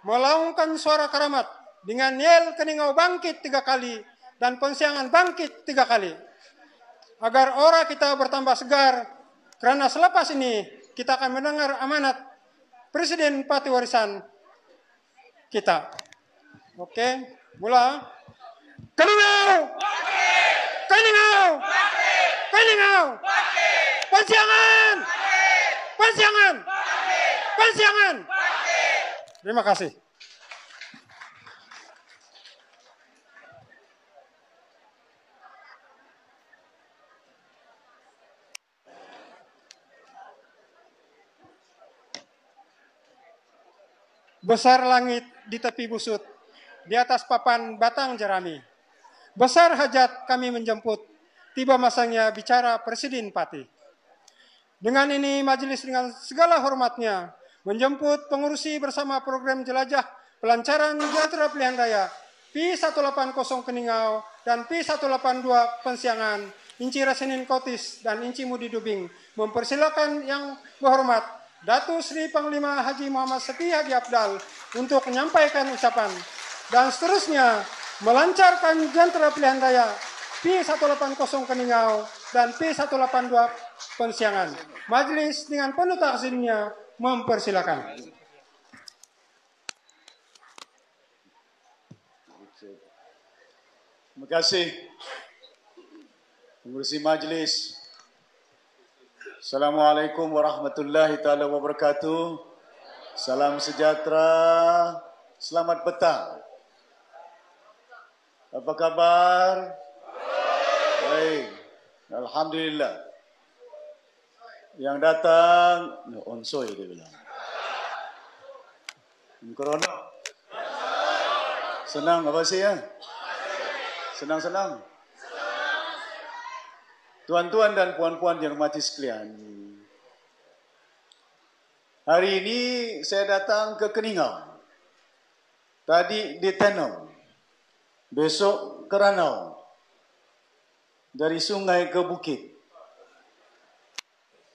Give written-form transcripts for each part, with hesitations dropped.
melaungkan suara keramat dengan yel keningau bangkit 3 kali dan pensiangan bangkit 3 kali. Agar aura kita bertambah segar, karena selepas ini kita akan mendengar amanat Presiden Pati Warisan kita. Oke, mula. Keningau! Keningau! Keningau! Pensiangan! Pensiangan! Pensiangan! Terima kasih. Besar langit di tepi busut, di atas papan batang jerami. Besar hajat kami menjemput, tiba masanya bicara Presiden Pati. Dengan ini majelis dengan segala hormatnya menjemput pengurusi bersama program jelajah pelancaran Jatra Pilihan Raya P180 Keningau dan P182 Pensiangan Inci Rasenin Kotis dan Inci Mudi Dubing mempersilakan yang berhormat Datu Sri Panglima Haji Muhammad Sepi Haji Abdal untuk menyampaikan ucapan dan seterusnya melancarkan Jatra Pilihan Raya P180 Keningau dan P182 Pensiangan. Majelis dengan penuh takzimnya mempersilakan. Terima kasih pengurusi majelis. Assalamualaikum warahmatullahi taala wabarakatuh. Salam sejahtera. Selamat petang. Apa kabar? Baik. Alhamdulillah. Yang datang, onsoy dia bilang. Corona. Senang apa sih ya? Senang-senang. Tuan-tuan dan puan-puan yang hormati sekalian. Hari ini saya datang ke Keningau. Tadi di Tenom. Besok ke Ranau. Dari sungai ke bukit.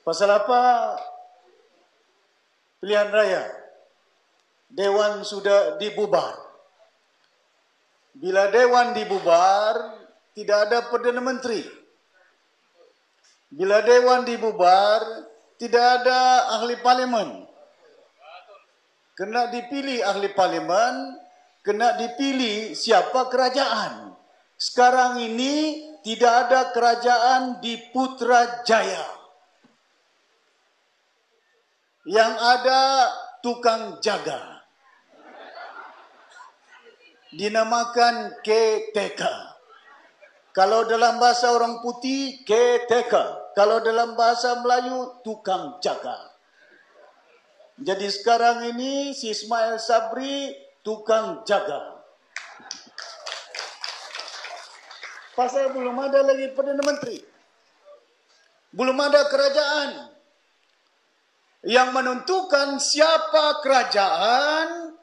Pasal apa? Pilihan raya. Dewan sudah dibubar. Bila Dewan dibubar, tidak ada Perdana Menteri. Bila Dewan dibubar, tidak ada ahli parlimen. Kena dipilih ahli parlimen, kena dipilih siapa kerajaan. Sekarang ini tidak ada kerajaan di Putrajaya. Yang ada tukang jaga. Dinamakan KTK. Kalau dalam bahasa orang putih, KTK. Kalau dalam bahasa Melayu, tukang jaga. Jadi sekarang ini si Ismail Sabri tukang jaga. Pasal belum ada lagi Perdana Menteri. Belum ada kerajaan. Yang menentukan siapa kerajaan,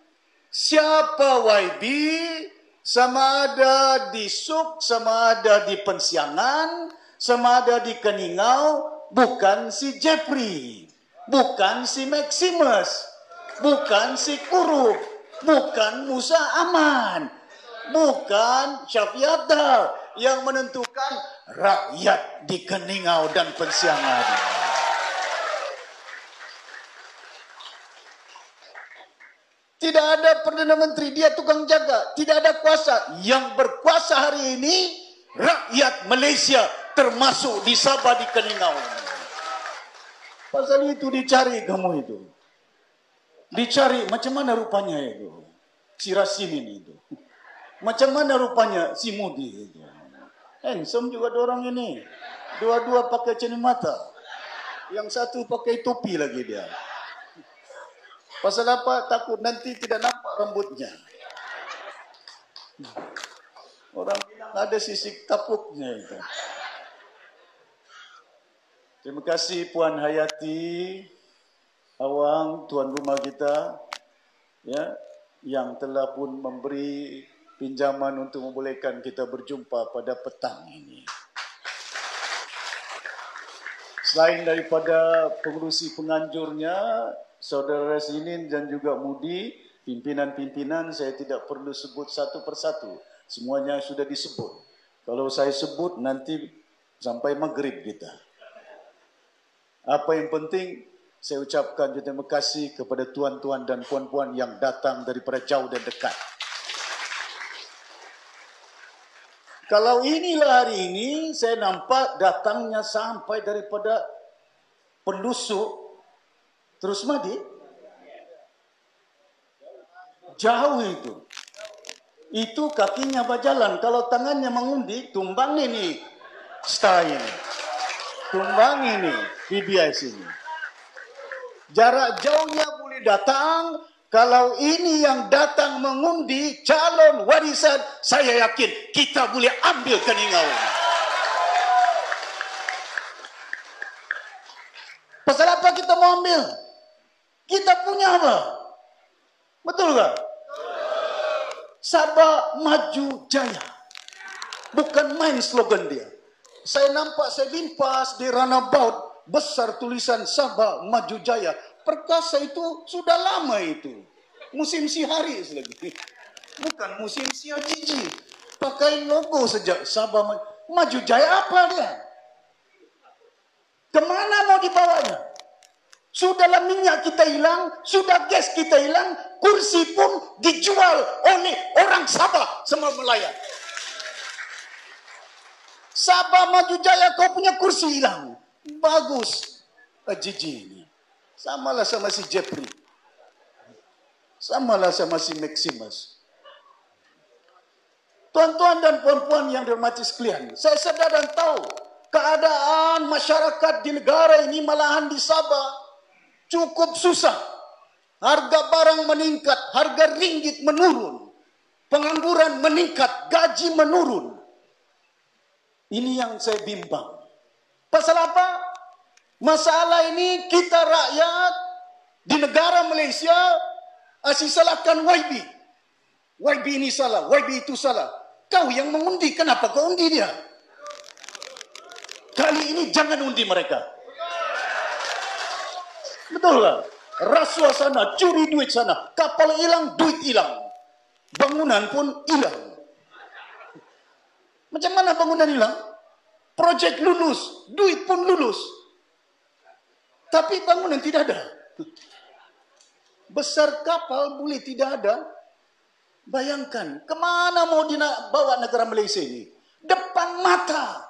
siapa YB, sama ada di Suk, sama ada di Pensiangan, sama ada di Keningau, bukan si Jeffrey, bukan si Maximus, bukan si Kurup, bukan Musa Aman, bukan Syafi Abdal. Yang menentukan rakyat di Keningau dan Pensiangan. Tidak ada Perdana Menteri, dia tukang jaga. Tidak ada kuasa. Yang berkuasa hari ini, rakyat Malaysia termasuk di Sabah di Keningau. Pasal itu dicari kamu itu. Dicari macam mana rupanya itu. Si Rasimin itu. Macam mana rupanya si Mudi itu. Handsome juga orang ini. Dua-dua pakai cermin mata. Yang satu pakai topi lagi dia. Pasal apa? Takut nanti tidak nampak rambutnya. Orang bilang ada sisik tapuknya itu. Terima kasih Puan Hayati Awang, tuan rumah kita, ya, yang telah pun memberi pinjaman untuk membolehkan kita berjumpa pada petang ini. Selain daripada pengurusi penganjurnya, Saudara Resinin dan juga Mudi, pimpinan-pimpinan saya tidak perlu sebut satu persatu. Semuanya sudah disebut. Kalau saya sebut nanti sampai maghrib kita. Apa yang penting, saya ucapkan terima kasih kepada tuan-tuan dan puan-puan yang datang daripada jauh dan dekat. Kalau inilah hari ini, saya nampak datangnya sampai daripada Pelusuk, terus Madi. Jauh itu. Itu kakinya berjalan. Kalau tangannya mengundi, tumbang ini. Style ini. Tumbang ini. PBS ini. Jarak jauhnya boleh datang. Kalau ini yang datang mengundi calon warisan, saya yakin kita boleh ambil keningau. Pasal apa kita mau ambil? Kita punya apa? Betul tak? Sabah Maju Jaya. Bukan main slogan dia. Saya nampak, saya limpas di runabout besar tulisan Sabah Maju Jaya. Perkasa itu sudah lama itu. Musim Sihari lagi. Bukan musim Siajiji. Pakai logo sejak Sabah Maju Jaya. Apa dia? Kemana mau dibawanya? Sudahlah minyak kita hilang, sudah gas kita hilang, kursi pun dijual oleh orang Sabah semua Melayu. Sabah Maju Jaya kau punya kursi hilang. Bagus. Jiji ini. Samalah sama si Jeffrey. Samalah sama si Maximus. Tuan-tuan dan puan-puan yang dirahmati sekalian, saya sadar dan tahu keadaan masyarakat di negara ini, malahan di Sabah, cukup susah. Harga barang meningkat, harga ringgit menurun. Pengangguran meningkat, gaji menurun. Ini yang saya bimbang. Pasal apa? Masalah ini kita rakyat di negara Malaysia asyik salahkan YB. YB ini salah, YB itu salah. Kau yang mengundi, kenapa kau undi dia? Kali ini jangan undi mereka. Betul tak? Rasuah sana, curi duit sana. Kapal hilang, duit hilang. Bangunan pun hilang. Macam mana bangunan hilang? Projek lulus, duit pun lulus. Tapi bangunan tidak ada. Besar kapal boleh tidak ada. Bayangkan, kemana mau bawa negara Malaysia ini? Depan mata.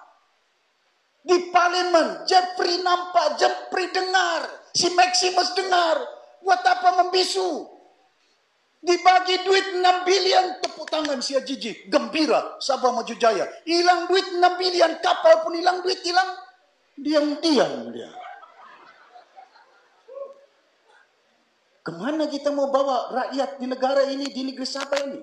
Di parlimen, Jeffrey nampak, Jeffrey dengar. Si Maximus dengar. Buat apa membisu? Dibagi duit 6 bilion, tepuk tangan si Ajiji. Gembira, Sabah Maju Jaya. Hilang duit 6 bilion, kapal pun hilang, duit hilang. Diam-diam dia. Kemana kita mau bawa rakyat di negara ini, di negeri Sabah ini?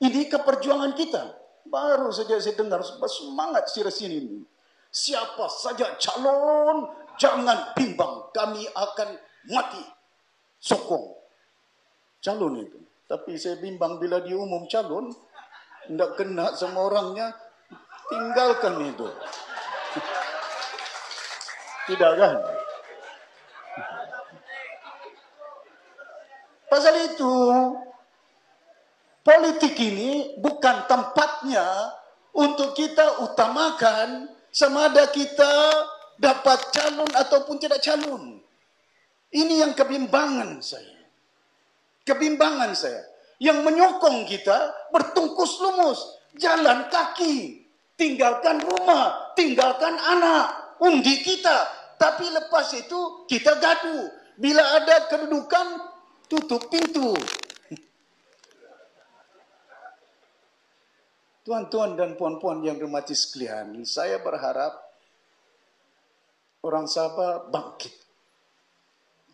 Ini keperjuangan kita. Baru saja saya dengar semangat si Resinin ini. Siapa saja calon, jangan bimbang. Kami akan mati. Sokong. Calon itu. Tapi saya bimbang bila diumum calon, tidak kena sama orangnya, tinggalkan itu. Tidak kan? Pasal itu, politik ini bukan tempatnya untuk kita utamakan sama ada kita dapat calon ataupun tidak calon. Ini yang kebimbangan saya. Kebimbangan saya. Yang menyokong kita bertungkus lumus. Jalan kaki. Tinggalkan rumah. Tinggalkan anak. Undi kita. Tapi lepas itu kita gaduh. Bila ada kedudukan, tutup pintu. Tuan-tuan dan puan-puan yang dirahmati sekalian, saya berharap orang Sabah bangkit.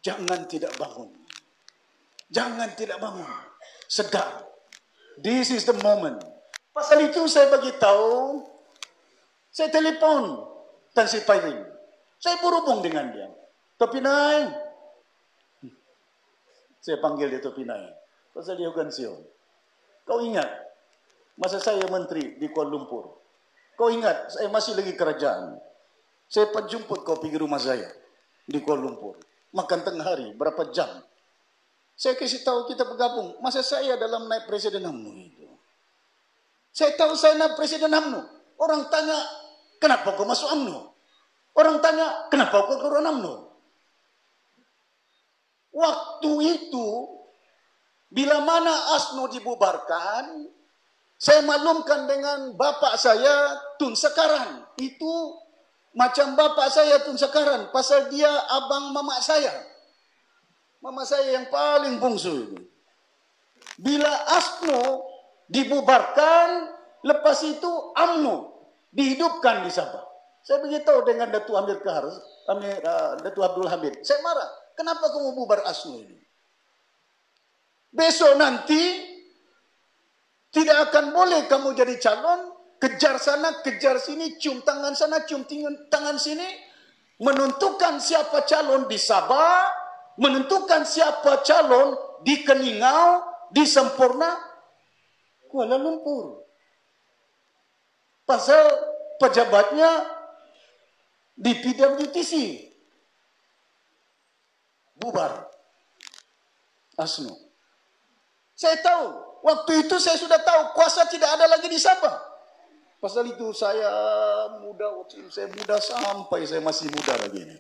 Jangan tidak bangun. Jangan tidak bangun. Sedar. This is the moment. Pasal itu saya bagi tahu, saya telefon Tan Sri Pairing. Saya berhubung dengan dia. Topi Nai. Saya panggil dia Topi Nai. Pasal dia bukan siung. Kau ingat, masa saya menteri di Kuala Lumpur. Kau ingat, saya masih lagi kerajaan. Saya jemput kau pergi rumah saya di Kuala Lumpur. Makan tengah hari, berapa jam. Saya kasih tahu kita bergabung. Masa saya dalam naik Presiden UMNO itu. Saya tahu saya naik Presiden UMNO. Orang tanya, kenapa kau masuk UMNO? Orang tanya, kenapa kau keluar UMNO? Waktu itu, bila mana ASNO dibubarkan, saya maklumkan dengan bapak saya, Tun Sekaran. Itu macam bapak saya, Tun Sekaran. Pasal dia abang mama saya. Mama saya yang paling bungsu itu. Bila ASNO dibubarkan, lepas itu UMNO dihidupkan di Sabah. Saya beritahu dengan Datuk Datuk Abdul Hamid. Saya marah. Kenapa kamu bubar ASNO ini? Besok nanti tidak akan boleh kamu jadi calon, kejar sana, kejar sini, cium tangan sana, cium tangan sini, menentukan siapa calon di Sabah, menentukan siapa calon di Keningau, di Sempurna, Kuala Lumpur. Pasal pejabatnya di PWTC. Bubar ASNO. Saya tahu, waktu itu saya sudah tahu kuasa tidak ada lagi di Sabah. Pasal itu saya muda, saya muda sampai saya masih muda lagi ini.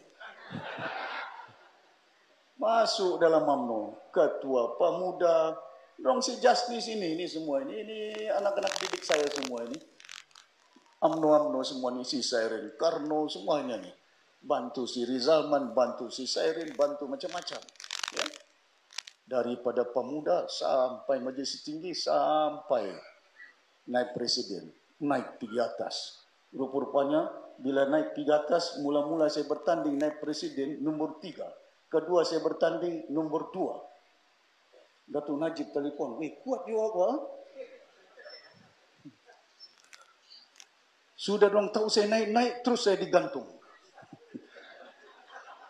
Masuk dalam UMNO, ketua pemuda, dong si Justice ini semua ini anak-anak didik saya semua ini. UMNO semua ini, si Sairin, Karno semuanya nih. Bantu si Rizalman, bantu si Sairin, bantu macam-macam. Ya. Daripada pemuda sampai majelis tinggi, sampai naik presiden, naik pergi atas. Rupa-rupanya bila naik pergi atas, mula-mula saya bertanding naik presiden nomor 3. Kedua saya bertanding nomor 2. Datuk Najib telefon, kuat juga apa? Sudah dong tahu saya naik-naik, terus saya digantung.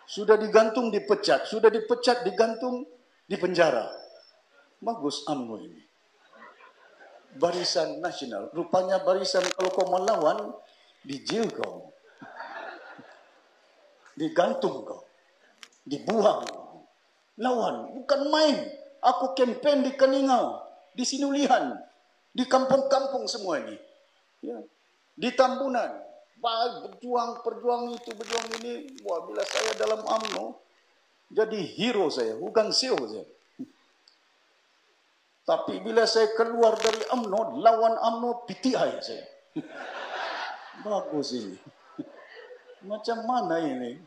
Sudah digantung, dipecat. Sudah dipecat, digantung, di penjara. Bagus UMNO ini. Barisan Nasional. Rupanya barisan kalau kau melawan, dijil kau. Digantung kau. Dibuang kau. Lawan, bukan main. Aku kempen di Keningau, di Sinulihan, di kampung-kampung semua ini. Ya. Di Tambunan, berjuang itu, berjuang ini. Wah, bila saya dalam UMNO, jadi hero saya, bukan CEO saya. Tapi bila saya keluar dari UMNO, lawan UMNO, PTI saya. Bagus ini. Macam mana ini?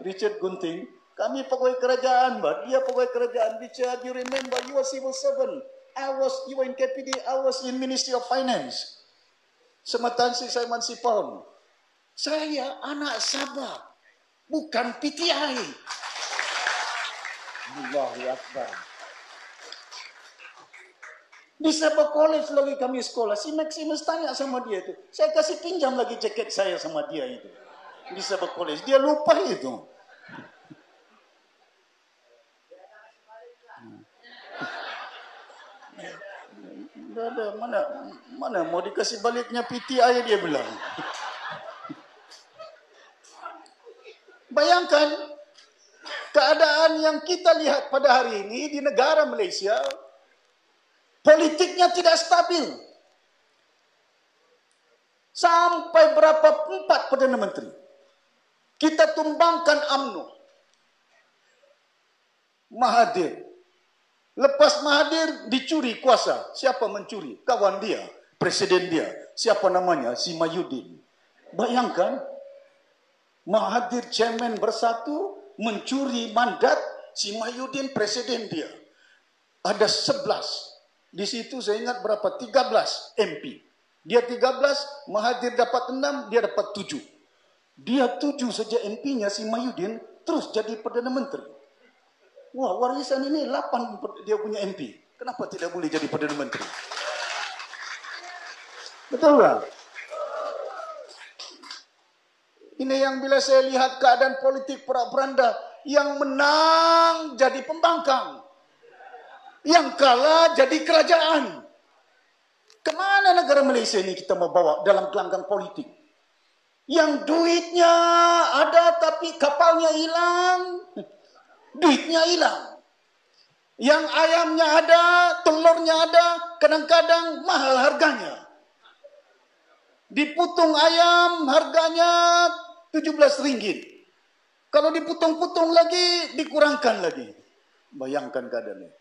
Richard Gunting, kami pegawai kerajaan, dia pegawai kerajaan. Richard, you remember, you were civil servant. You were in KPD, I was in Ministry of Finance. Semetansi saya Mansipon. Saya anak Sabah, bukan PTI. Allahu Akbar. Di Sabah College lagi kami sekolah. Si Maximus tanya sama dia itu. Saya kasih pinjam lagi jaket saya sama dia itu. Di Sabah College. Dia lupa itu. Ada mana mau dikasih baliknya PTI dia bilang. Bayangkan keadaan yang kita lihat pada hari ini di negara Malaysia, politiknya tidak stabil. Sampai berapa 4 Perdana Menteri. Kita tumbangkan UMNO. Mahathir. Lepas Mahathir dicuri kuasa. Siapa mencuri? Kawan dia, presiden dia. Siapa namanya? Si Mahyudin. Bayangkan, Mahathir chairman Bersatu mencuri mandat si Mahyudin presiden dia. Ada 11. Di situ saya ingat berapa? 13 MP. Dia 13, Mahathir dapat 6, dia dapat 7. Dia 7 saja MP-nya si Mahyudin terus jadi Perdana Menteri. Wah, warisan ini 8 dia punya MP. Kenapa tidak boleh jadi Perdana Menteri? Betul tak? Ini yang bila saya lihat keadaan politik porak-poranda, yang menang jadi pembangkang. Yang kalah jadi kerajaan. Kemana negara Malaysia ini kita mau bawa dalam gelanggang politik? Yang duitnya ada tapi kapalnya hilang. duitnya hilang. Yang ayamnya ada, telurnya ada, kadang-kadang mahal harganya. Diputung ayam harganya 17 ringgit. Kalau diputung-putung lagi, dikurangkan lagi. Bayangkan keadaannya.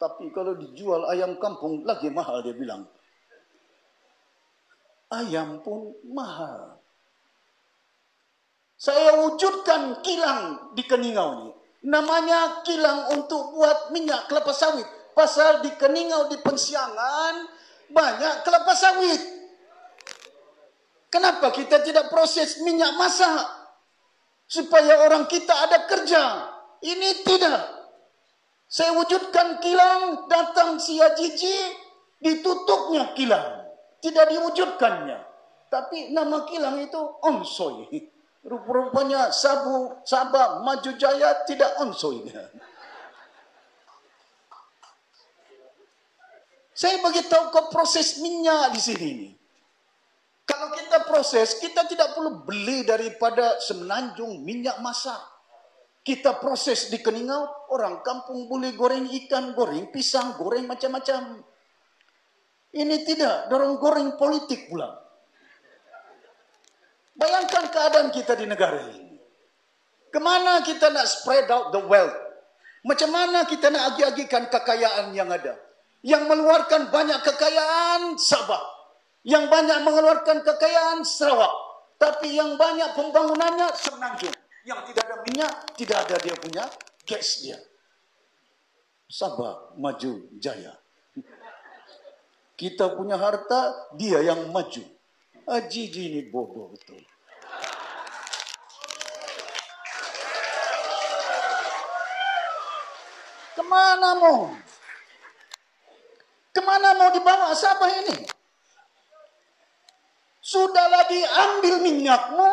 Tapi kalau dijual ayam kampung, lagi mahal dia bilang. Ayam pun mahal. Saya wujudkan kilang di Keningau ini. Namanya kilang untuk buat minyak kelapa sawit. Pasal di Keningau di Pensiangan banyak kelapa sawit. Kenapa kita tidak proses minyak masak? Supaya orang kita ada kerja. Ini tidak. Saya wujudkan kilang, datang si Ajiji, ditutupnya kilang. Tidak diwujudkannya. Tapi nama kilang itu Onsoi. Rupanya Sabah Maju Jaya tidak Onsoi. Saya beritahu kau proses minyak di sini. Kalau kita proses, kita tidak perlu beli daripada Semenanjung minyak masak. Kita proses di Keningau, orang kampung boleh goreng ikan, goreng pisang, goreng macam-macam. Ini tidak, dorong goreng politik pula. Bayangkan keadaan kita di negara ini. Kemana kita nak spread out the wealth? Macam mana kita nak agi-agikan kekayaan yang ada? Yang mengeluarkan banyak kekayaan Sabah. Yang banyak mengeluarkan kekayaan Sarawak. Tapi yang banyak pembangunannya Semenanjung. Yang tidak ada minyak, tidak ada dia punya gas dia. Sabah Maju Jaya. Kita punya harta, dia yang maju. Ajiji ini bodoh betul. Kemana mau? Kemana mau dibawa Sabah ini? Sudahlah diambil minyakmu,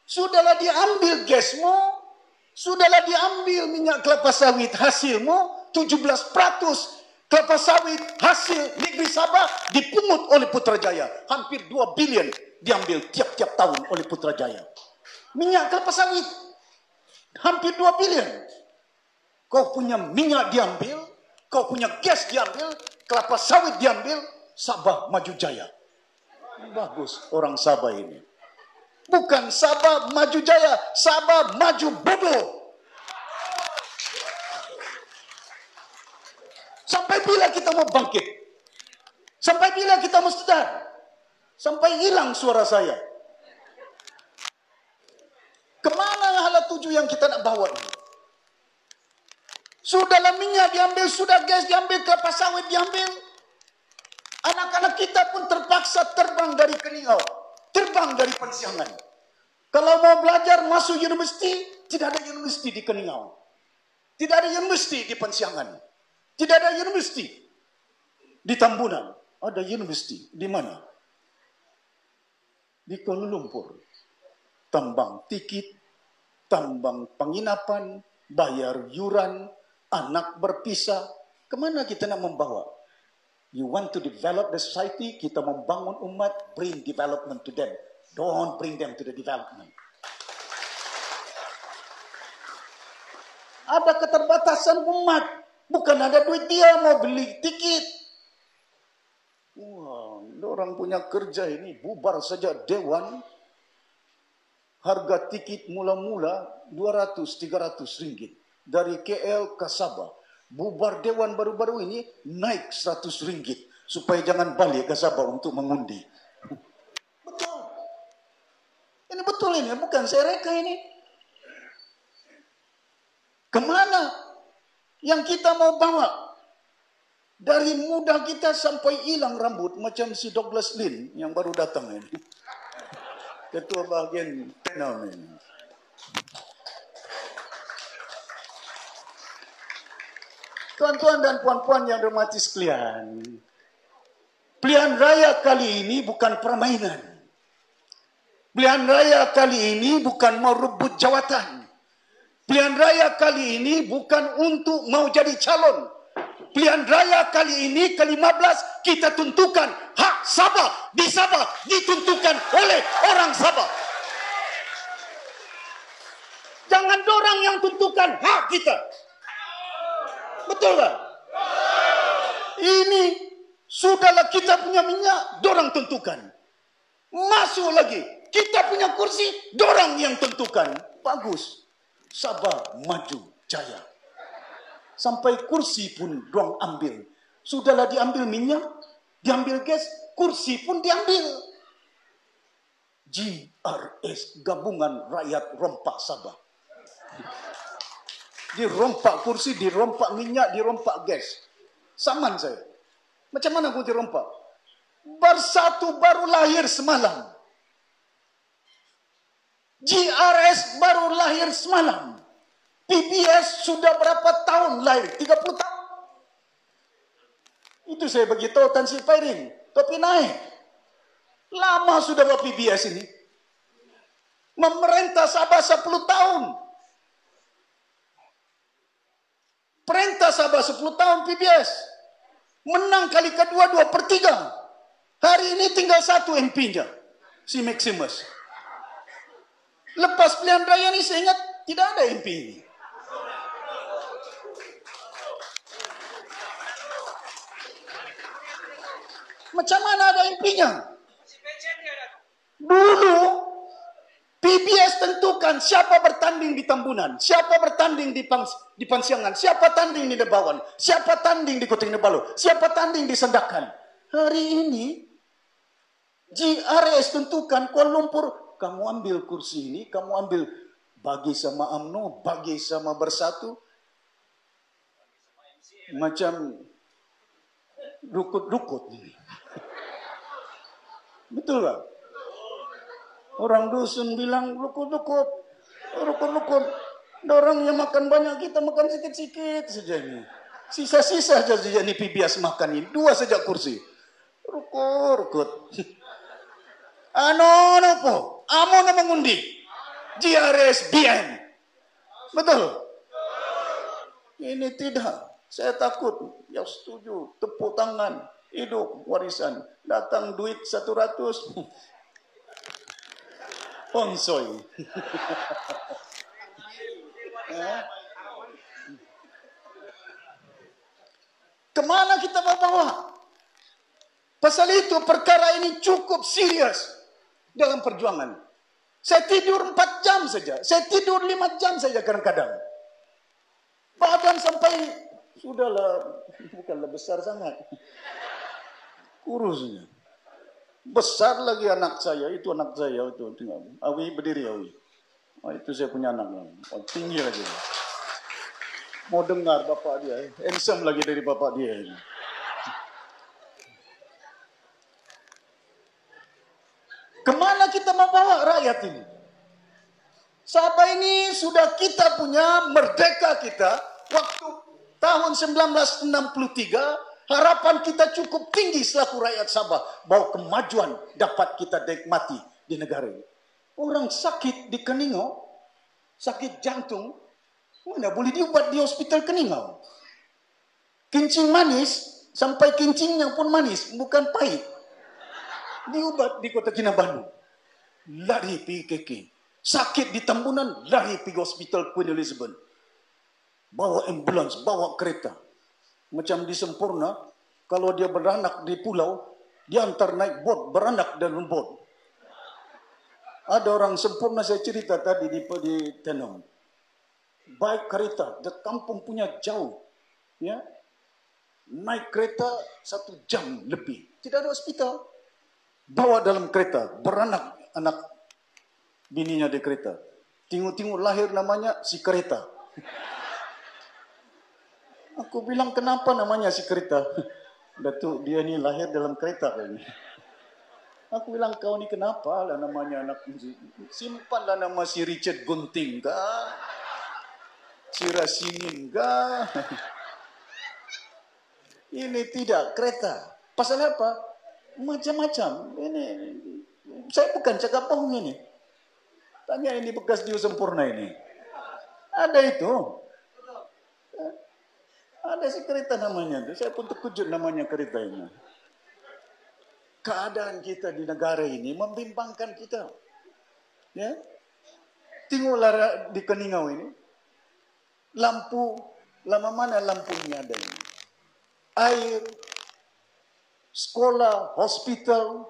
sudahlah diambil gasmu, sudahlah diambil minyak kelapa sawit hasilmu, 17% kelapa sawit hasil negeri Sabah dipungut oleh Putrajaya. Hampir 2 bilion diambil tiap-tiap tahun oleh Putrajaya. Minyak kelapa sawit hampir 2 bilion. Kau punya minyak diambil, kau punya gas diambil, kelapa sawit diambil, Sabah Maju Jaya. Bagus orang Sabah ini. Bukan Sabah Maju Jaya, Sabah Maju Bodoh. Sampai bila kita mau bangkit? Sampai bila kita mau sedar? Sampai hilang suara saya. Kemana hala tuju yang kita nak bawa ini? Sudahlah minyak diambil, sudah gas diambil, kelapa sawit diambil. Anak-anak kita pun terpaksa terbang dari Keningau, terbang dari Pensiangan. Kalau mau belajar masuk universiti, tidak ada universiti di Keningau. Tidak ada universiti di Pensiangan. Tidak ada universiti di Tambunan. Ada universiti di mana? Di Kuala Lumpur. Tambang tiket, tambang penginapan, bayar yuran, anak berpisah. Kemana kita nak membawa? You want to develop the society, kita membangun umat, bring development to them. Don't bring them to the development. Ada keterbatasan umat. Bukan ada duit dia mau beli tiket. Wah, orang punya kerja ini bubar saja dewan. Harga tiket mula-mula 200-300 ringgit. Dari KL ke Sabah. Bubar dewan baru-baru ini naik 100 ringgit. Supaya jangan balik ke Sabah untuk mengundi. Betul. Ini betul ini. Bukan saya reka ini. Kemana yang kita mau bawa? Dari muda kita sampai hilang rambut. Macam si Douglas Lin yang baru datang ini. Ketua bahagian penal ini. Tuan-tuan dan puan-puan yang dirahmati sekalian, pilihan raya kali ini bukan permainan. Pilihan raya kali ini bukan mau rebut jawatan. Pilihan raya kali ini bukan untuk mau jadi calon. Pilihan raya kali ini ke-15 kita tentukan hak Sabah di Sabah ditentukan oleh orang Sabah. Jangan dorang yang tentukan hak kita. Betul tak? Ini sudahlah kita punya minyak, dorang tentukan. Masuk lagi, kita punya kursi, dorang yang tentukan. Bagus. Sabah maju jaya. Sampai kursi pun dorang ambil. Sudahlah diambil minyak, diambil gas, kursi pun diambil. GRS, Gabungan Rakyat Rompak Sabah. Dirompak kursi, dirompak minyak, dirompak gas. Saman saya. Macam mana aku dirompak? Bersatu baru lahir semalam. GRS baru lahir semalam. PBS sudah berapa tahun lahir? 30 tahun. Itu saya beritahu Tan Sri Pairin. Tapi naik. Lama sudah buat PBS ini. Memerintah Sabah 10 tahun. Perintah Sabah 10 tahun PBS. Menang kali kedua 2/3. Hari ini tinggal 1 MP-nya. Si Maximus. Lepas pilihan raya ini saya ingat tidak ada MP ini. Macam mana ada MP-nya? Dulu PBS tentukan siapa bertanding di Tambunan, siapa bertanding di Pansiangan, siapa tanding di Debawan, siapa tanding di Kota Kinabalu, siapa tanding di Sandakan. Hari ini GRS tentukan Kuala Lumpur, kamu ambil kursi ini, kamu ambil bagi sama UMNO, bagi sama Bersatu. Macam dukut-dukut ini. Betul tak? Orang dusun bilang dukut-dukut. Dukut-dukut. Orang yang makan banyak, kita makan sikit-sikit saja ini. Sisa-sisa saja ini PBS makan ini. 2 saja kursi. Rukut-rukut. Ano po? Amo na mengundi. GRS BN. Betul? Ini tidak. Saya takut. Ya setuju. Tepuk tangan. Hidup warisan. Datang duit 100. Ponsoy. Kemana kita bawa? Pasal itu perkara ini cukup serius dalam perjuangan. Saya tidur 4 jam saja. Saya tidur 5 jam saja kadang-kadang. Badan sampai sudahlah, bukanlah besar sangat. Kurusnya. Besar lagi anak saya, itu anak saya itu. Awi berdiri Awi. Oh, itu saya punya anak. Oh, tinggi lagi. Mau dengar bapak dia. Handsome lagi dari bapak dia. Kemana kita membawa rakyat ini? Sabah ini sudah kita punya merdeka kita. Waktu tahun 1963. Harapan kita cukup tinggi selaku rakyat Sabah bahwa kemajuan dapat kita nikmati di negara ini. Orang sakit di Keningau, sakit jantung, mana boleh diubat di hospital Keningau. Kencing manis, sampai kencingnya pun manis, bukan pahit. Diubat di Kota Kinabalu. Lari pergi KK. Sakit di Tambunan, lari pergi hospital Queen Elizabeth. Bawa ambulans, bawa kereta. Macam di Sempurna, kalau dia beranak di pulau, dia antar naik bot, beranak dalam bot. Ada orang Sempurna, saya cerita tadi di Tenong. Baik kereta, di kampung punya jauh. Ya, naik kereta 1 jam lebih. Tidak ada hospital. Bawa dalam kereta, beranak anak bininya di kereta. Tengok-tengok lahir namanya si kereta. Aku bilang, kenapa namanya si kereta? Datuk, dia ni lahir dalam kereta kayaknya. Aku bilang, kau ni kenapa lah namanya anak ini? Simpanlah nama si Richard Gunting kah? Si Rasinin kah? Ini tidak kereta. Pasal apa? Macam-macam. Ini saya bukan cakap bohong ini. Tanya ini bekas di Sempurna ini. Ada itu. Ada si kereta namanya. Saya pun terkejut namanya kereta ini. Keadaan kita di negara ini membimbangkan kita. Ya? Tengoklah di Keningau ini. Lampu, lama mana lampunya ada ini. Air, sekolah, hospital.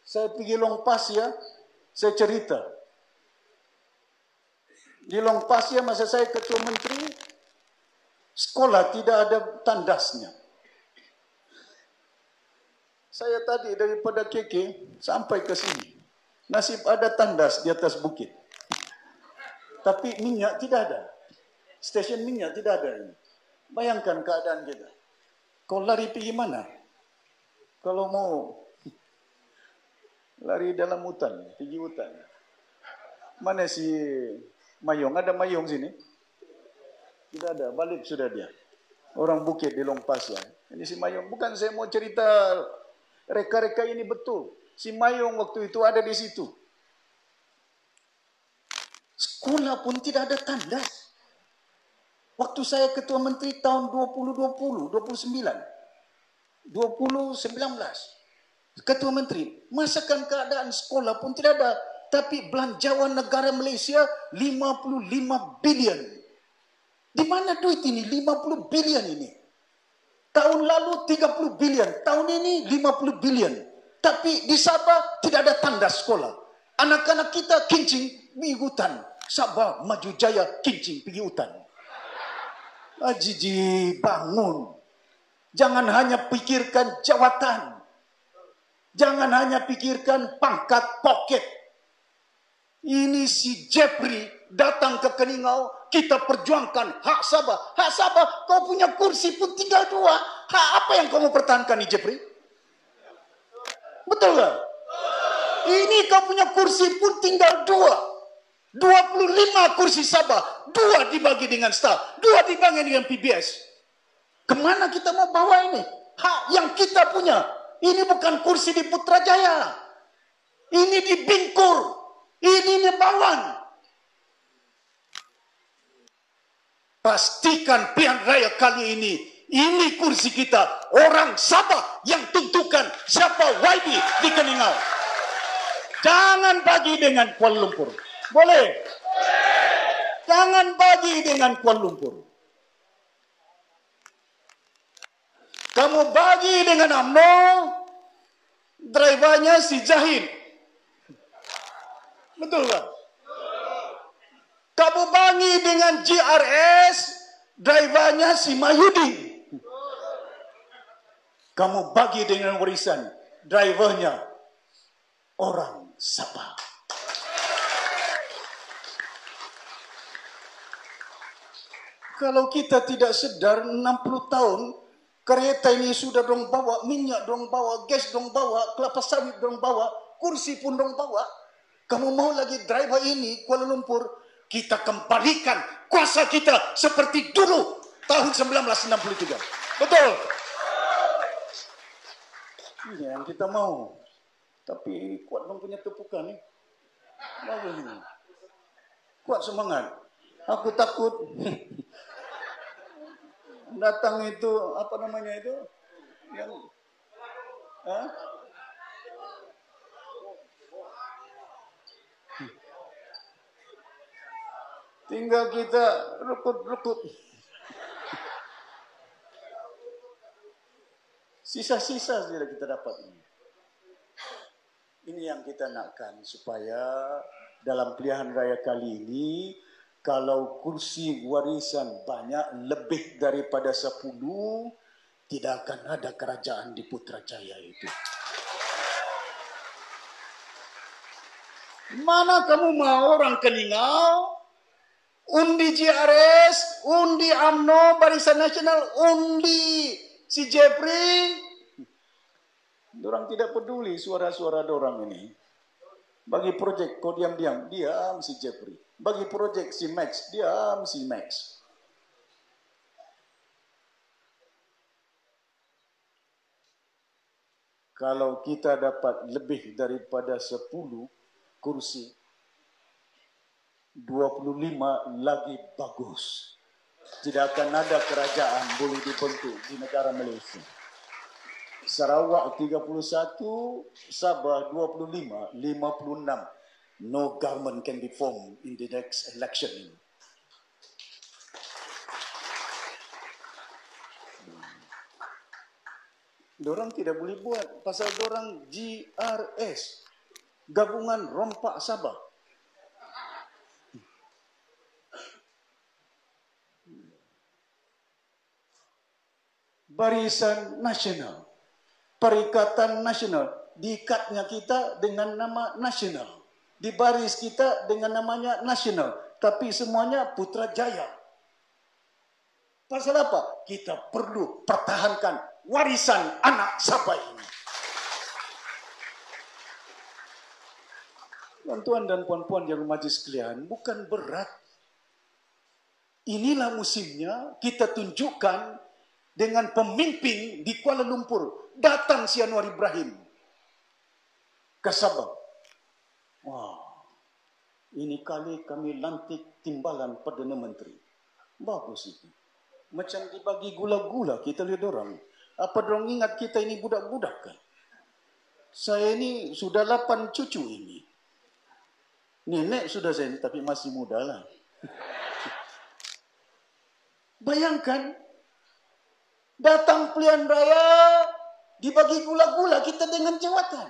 Saya pergi Long Pasir, saya cerita. Di Long Pasir masa saya ketua menteri, sekolah tidak ada tandasnya. Saya tadi daripada KK sampai ke sini. Nasib ada tandas di atas bukit. Tapi minyak tidak ada. Stesen minyak tidak ada. Bayangkan keadaan kita. Kau lari pergi mana? Kalau mau lari dalam hutan, pergi hutan. Mana si Mayong? Ada Mayong sini? Tidak ada, balik sudah dia. Orang bukit di Long Pasir. Ini si Mayong. Bukan saya mau cerita reka-reka ini betul. Si Mayong waktu itu ada di situ. Sekolah pun tidak ada tandas. Waktu saya ketua menteri tahun 2019. Ketua menteri, masakan keadaan sekolah pun tidak ada. Tapi belanjawan negara Malaysia 55 bilion. Di mana duit ini? 50 bilion ini. Tahun lalu 30 bilion. Tahun ini 50 bilion. Tapi di Sabah tidak ada tandas sekolah. Anak-anak kita kincing pergi hutan. Sabah, Maju Jaya, kincing pergi hutan. Jiji, bangun. Jangan hanya pikirkan jawatan. Jangan hanya pikirkan pangkat poket. Ini si Jeffrey datang ke Keningau, kita perjuangkan hak Sabah. Hak Sabah, kau punya kursi pun tinggal 2. Hak apa yang kau mau pertahankan ni Jeffrey? Betul tak? Ini kau punya kursi pun tinggal 2. 25 kursi Sabah, 2 dibagi dengan staf, 2 dibagi dengan PBS. Kemana kita mau bawa ini? Hak yang kita punya. Ini bukan kursi di Putrajaya. Ini di Bingkur. Ini di Bawan. Pastikan pilihan raya kali ini kursi kita. Orang Sabah yang tentukan siapa YB di Keningau. Jangan bagi dengan Kuala Lumpur. Boleh? Jangan bagi dengan Kuala Lumpur. Kamu bagi dengan UMNO, drivernya si Jahid. Betul tak? Kamu bagi dengan GRS, drivernya si Mahyudin. Kamu bagi dengan warisan, drivernya orang Sabah. Kalau kita tidak sedar 60 tahun, kereta ini sudah dong bawa, minyak dong bawa, gas dong bawa, kelapa sawit dong bawa, kursi pun dong bawa. Kamu mau lagi driver ini Kuala Lumpur, kita kembalikan kuasa kita seperti dulu tahun 1963. Betul? Ini yang kita mau. Tapi kuat dong punya tepukan nih. Bagus ini. Kuat semangat. Aku takut datang itu, apa namanya itu? Yang tinggal kita rekut-rekut. Sisa-sisa sudah kita dapat ini. Ini yang kita nakkan supaya dalam pilihan raya kali ini, kalau kursi warisan banyak lebih daripada 10, tidak akan ada kerajaan di Putrajaya itu. Mana kamu mau orang Keningau, undi GRS, undi UMNO, Barisan Nasional, undi si Jeffrey. Dorang tidak peduli suara-suara dorang ini. Bagi projek kau diam-diam, diam si Jeffrey. Bagi projek si Max, diam si Max. Kalau kita dapat lebih daripada 10 kursi, 25 lagi bagus. Tidak akan ada kerajaan boleh dibentuk di negara Malaysia. Sarawak 31, Sabah 25, 56. no government can be formed in the next election. Dorang tidak boleh buat pasal dorang GRS, Gabungan Rompak Sabah. Barisan Nasional, Perikatan Nasional, diikatnya kita dengan nama nasional, di baris kita dengan namanya nasional, tapi semuanya Putrajaya. Pasal apa? Kita perlu pertahankan warisan anak Sabah ini. Tuan-tuan dan puan-puan yang majlis sekalian, bukan berat. Inilah musimnya kita tunjukkan dengan pemimpin di Kuala Lumpur. Datang si Anwar Ibrahim ke Sabah. Wah, ini kali kami lantik timbalan Perdana Menteri. Bagus itu. Macam dibagi gula-gula, kita lihat orang. Apa dorang ingat kita ini budak-budak kan? Saya ini sudah 8 cucu ini. Nenek sudah saya, tapi masih muda lah. Bayangkan, datang pilihan raya, dibagi gula-gula kita dengan jawatan.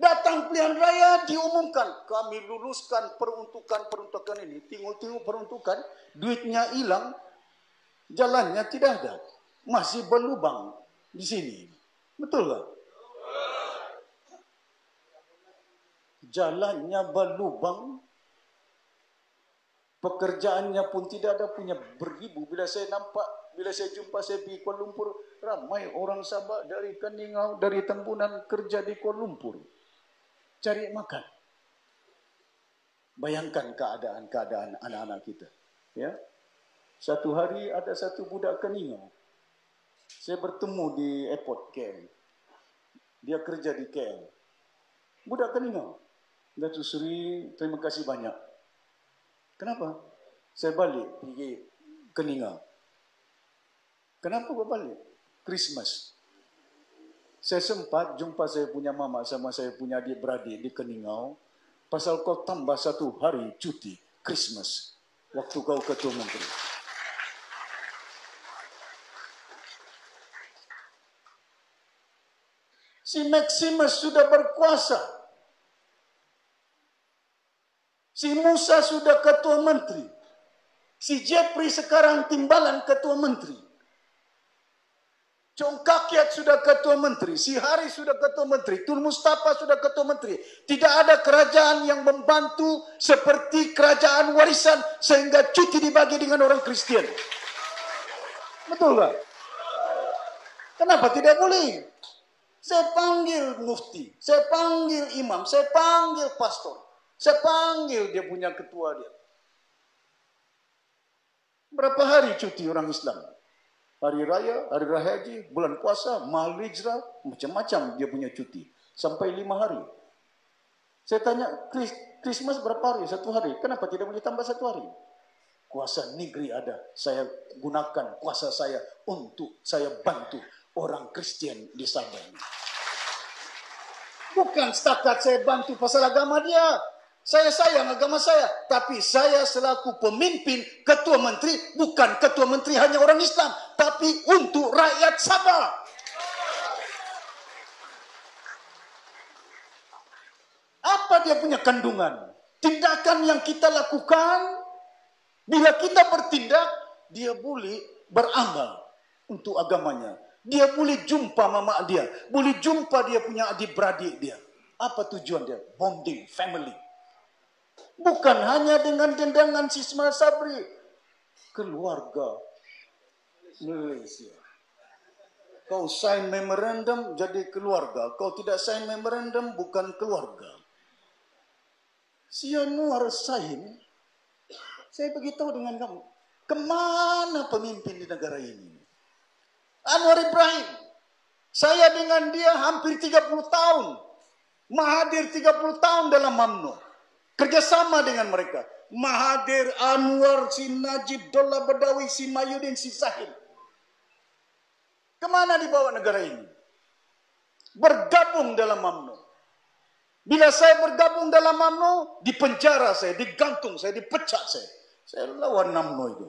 Datang pilihan raya, diumumkan, kami luluskan peruntukan ini. Tengok-tengok peruntukan, duitnya hilang, jalannya tidak ada. Masih berlubang di sini. Betul tak? Jalannya berlubang, pekerjaannya pun tidak ada, punya beribu. Bila saya jumpa, saya pergi Kuala Lumpur, ramai orang Sabah dari Keningau, dari Tembunan kerja di Kuala Lumpur. Cari makan. Bayangkan keadaan anak-anak kita. Ya. Satu hari ada satu budak Keningau. Saya bertemu di airport KL. Dia kerja di KL. Budak Keningau. Datuk Seri, terima kasih banyak. Kenapa? Saya balik pergi Keningau. Kenapa kau balik? Christmas. Saya sempat jumpa saya punya mama sama saya punya adik-beradik di Keningau. Pasal kau tambah 1 hari cuti Christmas. Waktu kau ketua menteri. Si Maximus sudah berkuasa. Si Musa sudah ketua menteri. Si Jeffrey sekarang timbalan ketua menteri. Congkakiat sudah ketua menteri. Si Hari sudah ketua menteri. Tun Mustafa sudah ketua menteri. Tidak ada kerajaan yang membantu seperti kerajaan warisan sehingga cuti dibagi dengan orang Kristian. Betul tak? Kenapa tidak boleh? Saya panggil mufti, saya panggil imam, saya panggil pastor, saya panggil dia punya ketua dia. Berapa hari cuti orang Islam? Hari raya haji, bulan puasa, mahal hijrah, macam-macam dia punya cuti. Sampai 5 hari. Saya tanya, Christmas berapa hari? 1 hari. Kenapa tidak boleh tambah 1 hari? Kuasa negeri ada. Saya gunakan kuasa saya untuk saya bantu orang Kristian di Sabah. Bukan setakat saya bantu pasal agama dia. Saya sayang agama saya. Tapi saya selaku pemimpin ketua menteri, bukan ketua menteri hanya orang Islam, tapi untuk rakyat Sabah. Apa dia punya kandungan? Tindakan yang kita lakukan, bila kita bertindak, dia boleh beramal untuk agamanya. Dia boleh jumpa mama dia. Boleh jumpa dia punya adik-beradik dia. Apa tujuan dia? Bonding, family. Bukan hanya dengan dendangan si Ismail Sabri. Keluarga Malaysia. Kau sign memorandum jadi keluarga. Kau tidak sign memorandum bukan keluarga. Si Anwar sign. Saya beritahu dengan kamu. Kemana pemimpin di negara ini? Anwar Ibrahim. Saya dengan dia hampir 30 tahun. Mahathir 30 tahun dalam UMNO. Kerjasama dengan mereka. Mahathir, Anwar, si Najib, Dolla Badawi, si Mayudin, si Zahid. Kemana dibawa negara ini? Bergabung dalam UMNO. Bila saya bergabung dalam UMNO, dipenjara saya, digantung saya, dipecat saya. Saya lawan UMNO itu.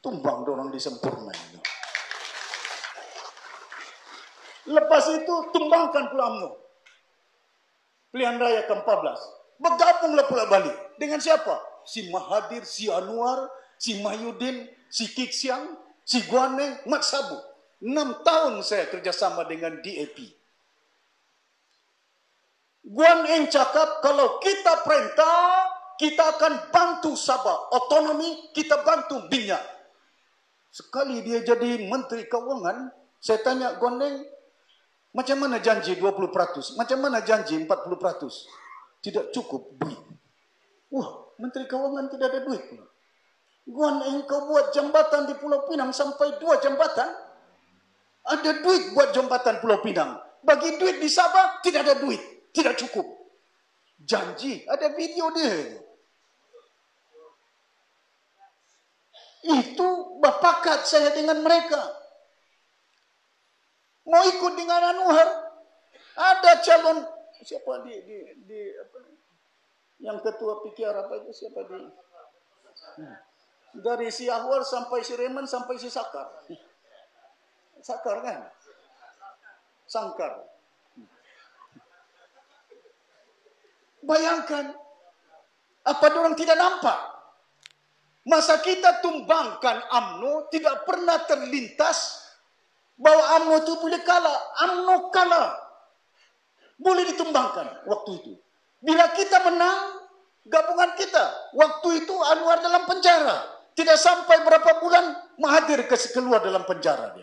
Tumbang dorang di Sempurna itu. Lepas itu, tumbangkan pula UMNO. Pilihan Raya ke-14. Bergabunglah pula balik. Dengan siapa? Si Mahathir, si Anwar, si Mahyudin, si Kik Siang, si Guaneng, Mat Sabu. 6 tahun saya kerjasama dengan DAP. Guan Eng cakap, kalau kita perintah, kita akan bantu Sabah. Otonomi, kita bantu minyak. Sekali dia jadi Menteri Keuangan, saya tanya Guan Eng, macam mana janji 20%? Macam mana janji 40%? Tidak cukup duit. Wah, Menteri Keuangan tidak ada duit pula. Guan Eng, kau buat jambatan di Pulau Pinang sampai 2 jambatan? Ada duit buat jambatan Pulau Pinang. Bagi duit di Sabah, tidak ada duit. Tidak cukup. Janji, ada video dia. Itu berpakat saya dengan mereka. Mau ikut dengan Anwar. Ada calon, siapa apa, yang ketua PKR apa itu, siapa di? Dari si Ahwar sampai si Reman sampai si Sakar. Sakar kan? Sangkar. Bayangkan, apa dorang tidak nampak? Masa kita tumbangkan UMNO, tidak pernah terlintas bahwa UMNO itu boleh kalah. UMNO kalah. Boleh ditumbangkan waktu itu. Bila kita menang, gabungan kita. Waktu itu Anwar dalam penjara. Tidak sampai berapa bulan, Mahathir keluar dalam penjara.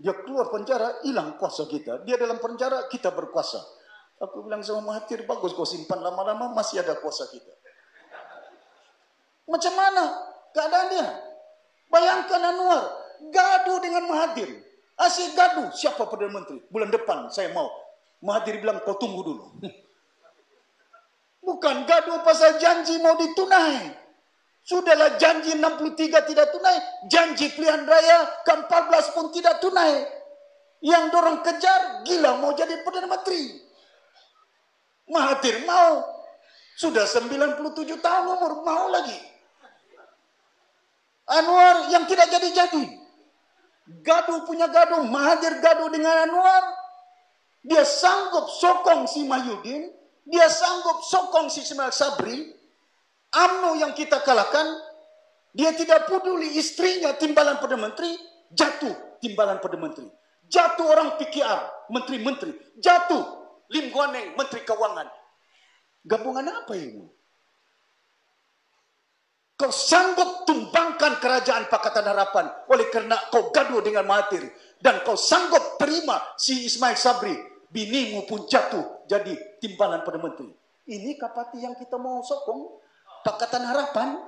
Dia keluar penjara, hilang kuasa kita. Dia dalam penjara, kita berkuasa. Aku bilang sama Mahathir, bagus kau simpan lama-lama, masih ada kuasa kita. Macam mana keadaan dia? Bayangkan Anwar, gaduh dengan Mahathir. Asyik gaduh, siapa Perdana Menteri? Bulan depan saya mau. Mahathir bilang, kau tunggu dulu. Bukan gaduh pasal janji mau ditunai. Sudahlah janji 63 tidak tunai. Janji pilihan raya ke-14 pun tidak tunai. Yang dorang kejar, gila mau jadi Perdana Menteri. Mahathir mau. Sudah 97 tahun umur, mau lagi. Anwar yang tidak jadi-jadi. Gaduh punya gaduh. Mahathir gaduh dengan Anwar. Dia sanggup sokong si Mahyudin. Dia sanggup sokong si Ismail Sabri. UMNO yang kita kalahkan. Dia tidak peduli istrinya timbalan Perdana Menteri. Jatuh timbalan Perdana Menteri. Jatuh orang PKR, menteri-menteri. Jatuh Lim Guan Eng, Menteri Keuangan. Gabungan apa ini? Kau sanggup tumbangkan kerajaan Pakatan Harapan oleh kerana kau gaduh dengan Mahathir. Dan kau sanggup terima si Ismail Sabri. Binimu pun jatuh jadi timbalan Perdana Menteri. Ini kapati yang kita mau sokong? Pakatan Harapan?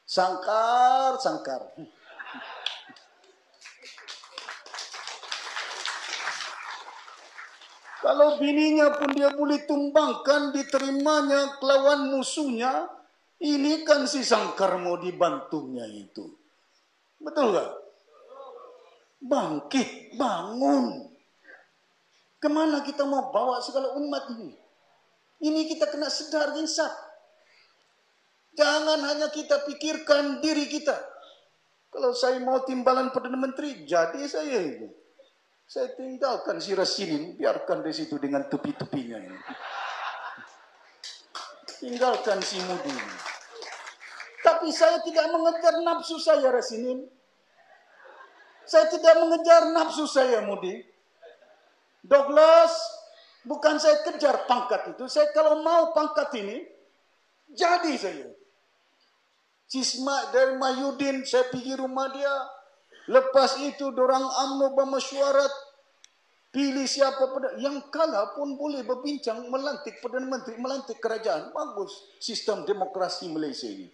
Sangkar, sangkar. Kalau bininya pun dia boleh tumbangkan, diterimanya kelawan musuhnya, ini kan si Sangkar mau dibantunya itu. Betul tak? Bangkit, bangun. Kemana kita mau bawa segala umat ini? Ini kita kena sedar insaf. Jangan hanya kita pikirkan diri kita. Kalau saya mau timbalan Perdana Menteri, jadi saya itu. Saya tinggalkan si Rasinin, biarkan di situ dengan tepi-tepinya ini. Tinggalkan si Mudi. Tapi saya tidak mengejar nafsu saya, Rasinin. Saya tidak mengejar nafsu saya, Mudi. Douglas, bukan saya kejar pangkat itu. Saya kalau mau pangkat ini, jadi saya. Cisma dari Mahyudin, saya pergi rumah dia. Lepas itu dorang UMNO bermesyuarat. Pilih siapa yang kalah pun boleh berbincang, melantik Perdana Menteri, melantik kerajaan. Bagus sistem demokrasi Malaysia ini.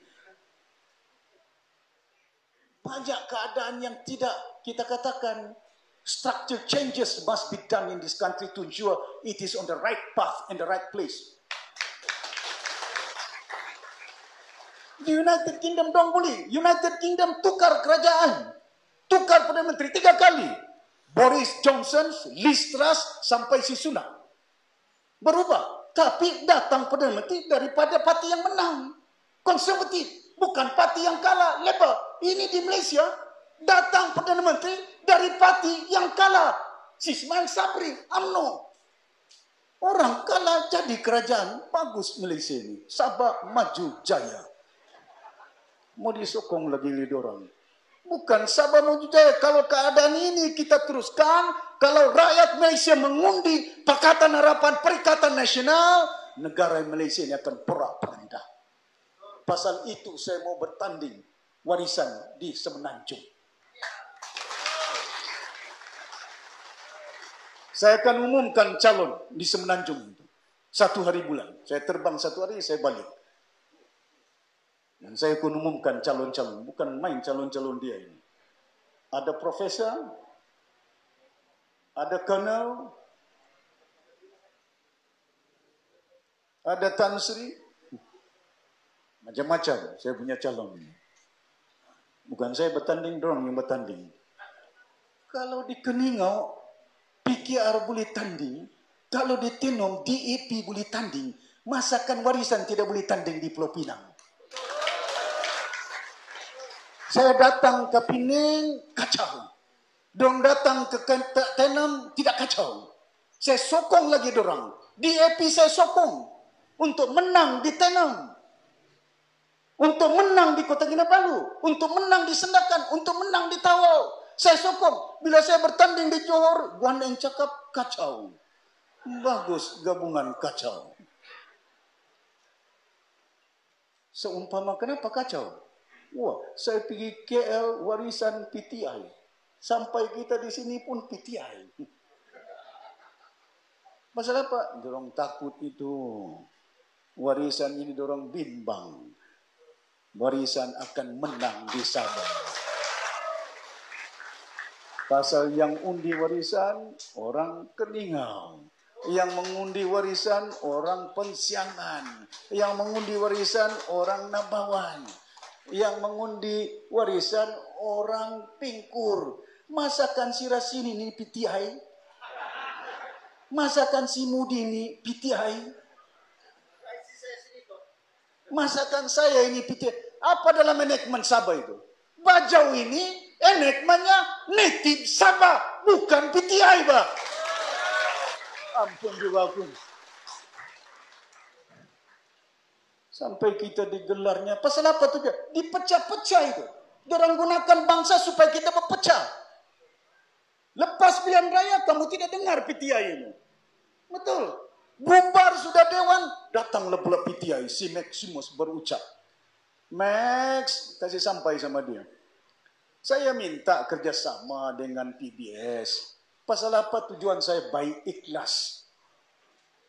Banyak keadaan yang tidak kita katakan. Structure changes must be done in this country to ensure it is on the right path and the right place. Di United Kingdom dong boleh. United Kingdom tukar kerajaan. Tukar Perdana Menteri 3 kali. Boris Johnson, Liz Truss, sampai si Sunak. Berubah. Tapi datang Perdana Menteri daripada parti yang menang. Konservatif, bukan parti yang kalah. Labour, ini di Malaysia, datang Perdana Menteri dari parti yang kalah. Si Ismail Sabri, UMNO. Orang kalah jadi kerajaan. Bagus Malaysia ini. Sabah maju jaya. Mau disokong lagi lidorang. Bukan Sabah maju jaya. Kalau keadaan ini kita teruskan, kalau rakyat Malaysia mengundi Pakatan Harapan Perikatan Nasional, negara Malaysia ini akan porak-poranda. Pasal itu saya mau bertanding warisan di Semenanjung. Saya akan umumkan calon di Semenanjung itu. 1 hari bulan. Saya terbang 1 hari, saya balik. Dan saya akan umumkan calon-calon. Bukan main calon-calon dia ini. Ada profesor, ada colonel, ada Tan Sri. Macam-macam saya punya calon ini. Bukan saya bertanding, dorang yang bertanding. Kalau di Keningau, PKR boleh tanding. Kalau di Tenom, DAP boleh tanding. Masakan warisan tidak boleh tanding di Pulau Pinang. Saya datang ke Penang, kacau. Dorang datang ke Tenom, tidak kacau. Saya sokong lagi dorang. DAP saya sokong untuk menang di Tenom. Untuk menang di Kota Kinabalu. Untuk menang di Sendakan. Untuk menang di Tawau. Saya sokong. Bila saya bertanding di Johor, Guan yang cakap kacau. Bagus gabungan kacau. Seumpama kenapa kacau? Wah, saya pergi KL warisan PTI. Sampai kita di sini pun PTI. Masalah apa? Dorong takut itu. Warisan ini dorong bimbang. Warisan akan menang di Sabah. Pasal yang undi warisan, orang Keningau. Yang mengundi warisan, orang Pensiangan. Yang mengundi warisan, orang Nabawan. Yang mengundi warisan, orang Pingkur. Masakan si Rasini ini PTI? Masakan si Mudi ini PTI? Masakan saya ini PTI? Apa dalam enakmen Sabah itu? Bajau ini enakmennya native Sabah, bukan PTI, Pak. Ampun juga aku. Sampai kita digelarnya. Pasal apa tuh? Dipecah-pecah itu. Dorang gunakan bangsa supaya kita berpecah. Lepas pilihan raya, kamu tidak dengar PTI ini. Betul. Bubar sudah dewan, datanglah pula PTI. Si Maximus berucap. Max, kasih sampai sama dia. Saya minta kerjasama dengan PBS. Pasal apa tujuan saya baik ikhlas.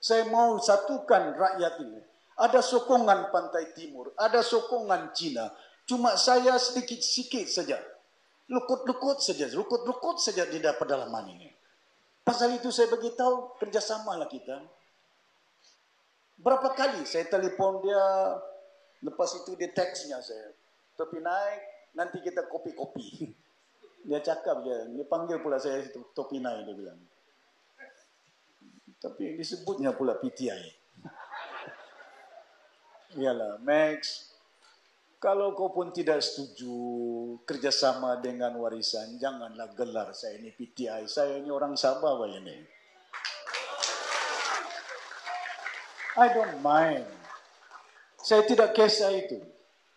Saya mau satukan rakyat ini. Ada sokongan Pantai Timur, ada sokongan Cina. Cuma saya sedikit-sedikit saja. Lukut-lukut saja di pedalaman ini. Pasal itu saya beritahu kerjasamalah kita. Berapa kali saya telepon dia, lepas itu dia teksnya saya. Topi naik, nanti kita kopi-kopi. Dia cakap dia panggil pula saya Topi naik, dia bilang. Tapi disebutnya pula PTI. Iyalah, Max, kalau kau pun tidak setuju kerjasama dengan warisan, janganlah gelar saya ini PTI. Saya ini orang Sabah, Pak ini. I don't mind. Saya tidak kisah itu.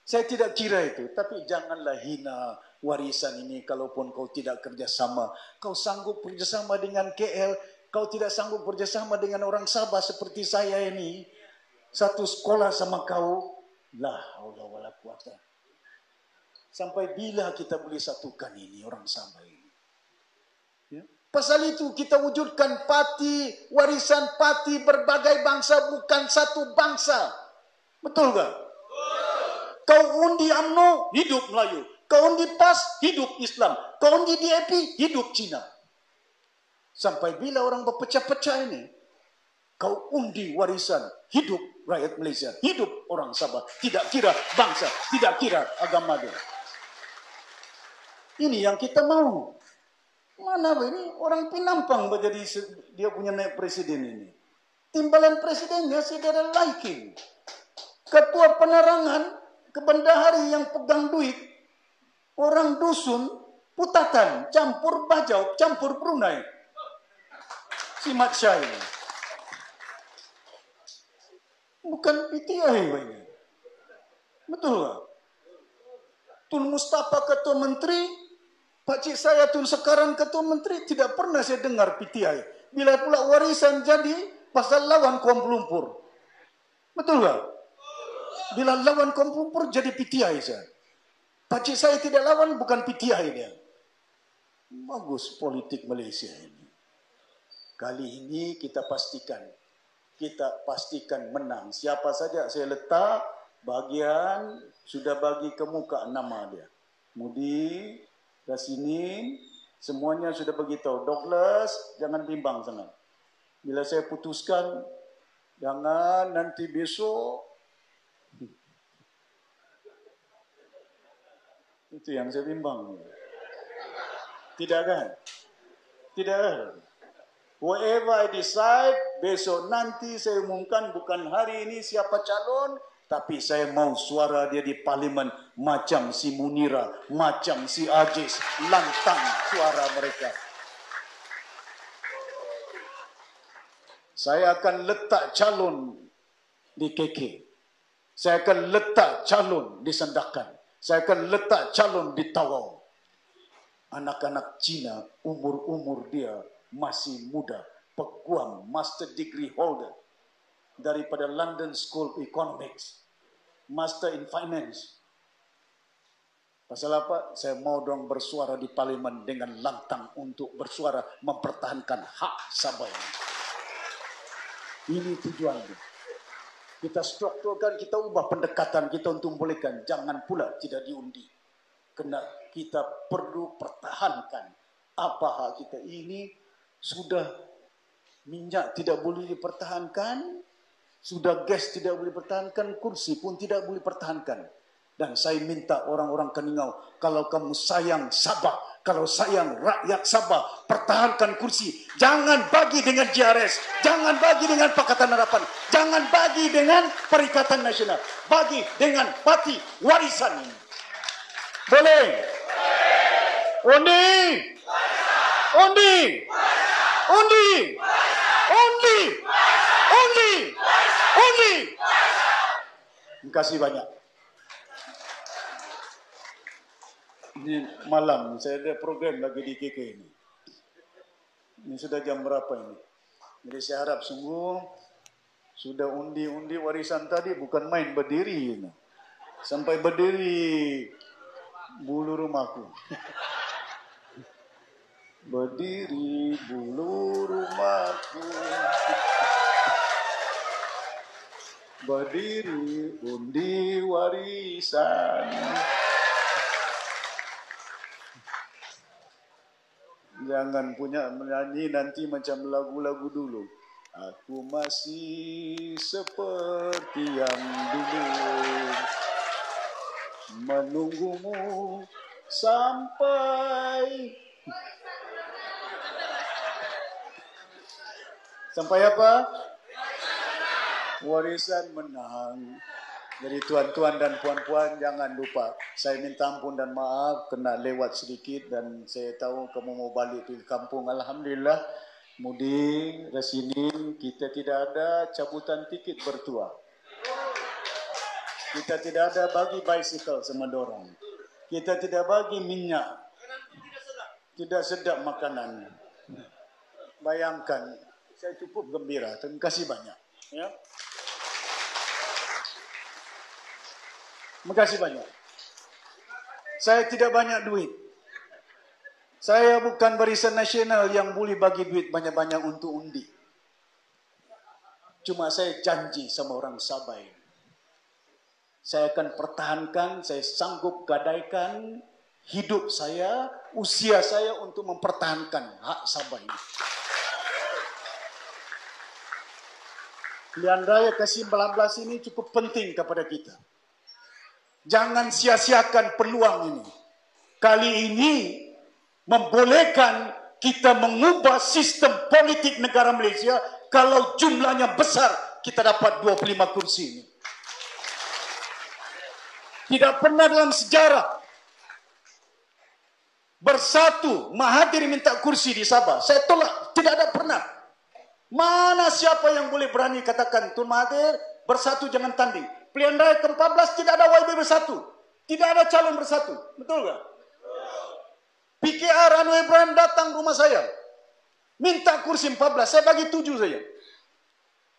Saya tidak kira itu. Tapi janganlah hina warisan ini kalaupun kau tidak kerjasama. Kau sanggup kerjasama dengan KL. Kau tidak sanggup kerjasama dengan orang Sabah seperti saya ini. Satu sekolah sama kau. La haula wala quwata. Sampai bila kita boleh satukan ini orang Sabah ini? Ya? Pasal itu kita wujudkan parti, warisan parti berbagai bangsa, bukan satu bangsa. Betul tak? Kau undi UMNO, hidup Melayu. Kau undi PAS, hidup Islam. Kau undi DAP, hidup Cina. Sampai bila orang berpecah-pecah ini? Kau undi warisan, hidup rakyat Malaysia, hidup orang Sabah. Tidak kira bangsa, tidak kira agama dia. Ini yang kita mau. Mana ini orang Pinampang menjadi dia punya naik presiden ini. Timbalan presidennya saudara Laikin. Ketua penerangan kebendahari yang pegang duit, orang dusun, putatan, campur bajau, campur Brunei. Si Mat Syai. Bukan PTI ini. Betul tak? Tun Mustafa Ketua Menteri, Pak Cik saya Tun sekarang Ketua Menteri, tidak pernah saya dengar PTI. Bila pula warisan jadi pasal lawan Kuala Lumpur. Betul tak? Bila lawan Kuala Lumpur jadi PTI saya. Pak Cik saya tidak lawan, bukan PTI dia. Bagus politik Malaysia ini. Kali ini kita pastikan menang. Siapa saja saya letak bagian sudah bagi ke muka nama dia. Mudi, Rasinin, semuanya sudah beritahu. Douglas, jangan bimbang sangat. Bila saya putuskan, jangan nanti besok. Itu yang saya bimbang. Tidak kan? Tidak kan? Whatever I decide, besok nanti saya umumkan bukan hari ini siapa calon, tapi saya mau suara dia di parlimen macam si Munira, macam si Ajis, lantang suara mereka. Saya akan letak calon di KK. Saya akan letak calon di Sandakan. Saya akan letak calon di Tawau. Anak-anak Cina, umur-umur dia masih muda, peguam, master degree holder daripada London School of Economics, master in finance. Pasal apa? Saya mau dong bersuara di parlimen dengan lantang untuk bersuara mempertahankan hak Sabah ini. Ini tujuannya. Kita strukturkan, kita ubah pendekatan kita untuk membolehkan. Jangan pula tidak diundi. Kena kita perlu pertahankan apa hak kita ini. Sudah minyak tidak boleh dipertahankan, sudah gas tidak boleh dipertahankan, kursi pun tidak boleh dipertahankan. Dan saya minta orang-orang Keningau, kalau kamu sayang Sabah, kalau sayang rakyat Sabah, pertahankan kursi. Jangan bagi dengan JRS, jangan bagi dengan Pakatan Harapan, jangan bagi dengan Perikatan Nasional, bagi dengan parti warisan ini. Boleh? Undi! Undi! Undi! Undi! Undi! Undi! Terima kasih banyak. Ini malam, saya ada program lagi di KK ini. Ini sudah jam berapa ini? Jadi saya harap sungguh sudah undi-undi warisan tadi bukan main berdiri ini. Sampai berdiri bulu rumahku. Berdiri bulu rumahku, berdiri undi warisan. Jangan punya menyanyi nanti macam lagu-lagu dulu. Aku masih seperti yang dulu, menunggumu sampai apa? Warisan menang. Jadi tuan-tuan dan puan-puan jangan lupa. Saya minta ampun dan maaf kena lewat sedikit dan saya tahu kamu mau balik ke kampung. Alhamdulillah. Mudi, Rasinin, kita tidak ada cabutan tiket bertua. Kita tidak ada bagi bicycle sama dorong. Kita tidak bagi minyak. Tidak sedap makanan. Bayangkan. Saya cukup gembira. Terima kasih banyak. Ya. Terima kasih banyak. Saya tidak banyak duit. Saya bukan barisan nasional yang boleh bagi duit banyak-banyak untuk undi. Cuma saya janji sama orang Sabah ini. Saya akan pertahankan, saya sanggup gadaikan hidup saya, usia saya untuk mempertahankan hak Sabah ini. Pilihan raya ke-19 ini cukup penting kepada kita. Jangan sia-siakan peluang ini. Kali ini membolehkan kita mengubah sistem politik negara Malaysia kalau jumlahnya besar, kita dapat 25 kursi ini. Tidak pernah dalam sejarah bersatu Mahathir minta kursi di Sabah. Saya tolak, tidak ada pernah. Mana siapa yang boleh berani katakan Tun Mahathir bersatu jangan tanding. Pilihan raya ke-14 tidak ada YB bersatu. Tidak ada calon bersatu. Betul tak? PKR Anwar Ibrahim datang rumah saya. Minta kursi 14, saya bagi 7 saja.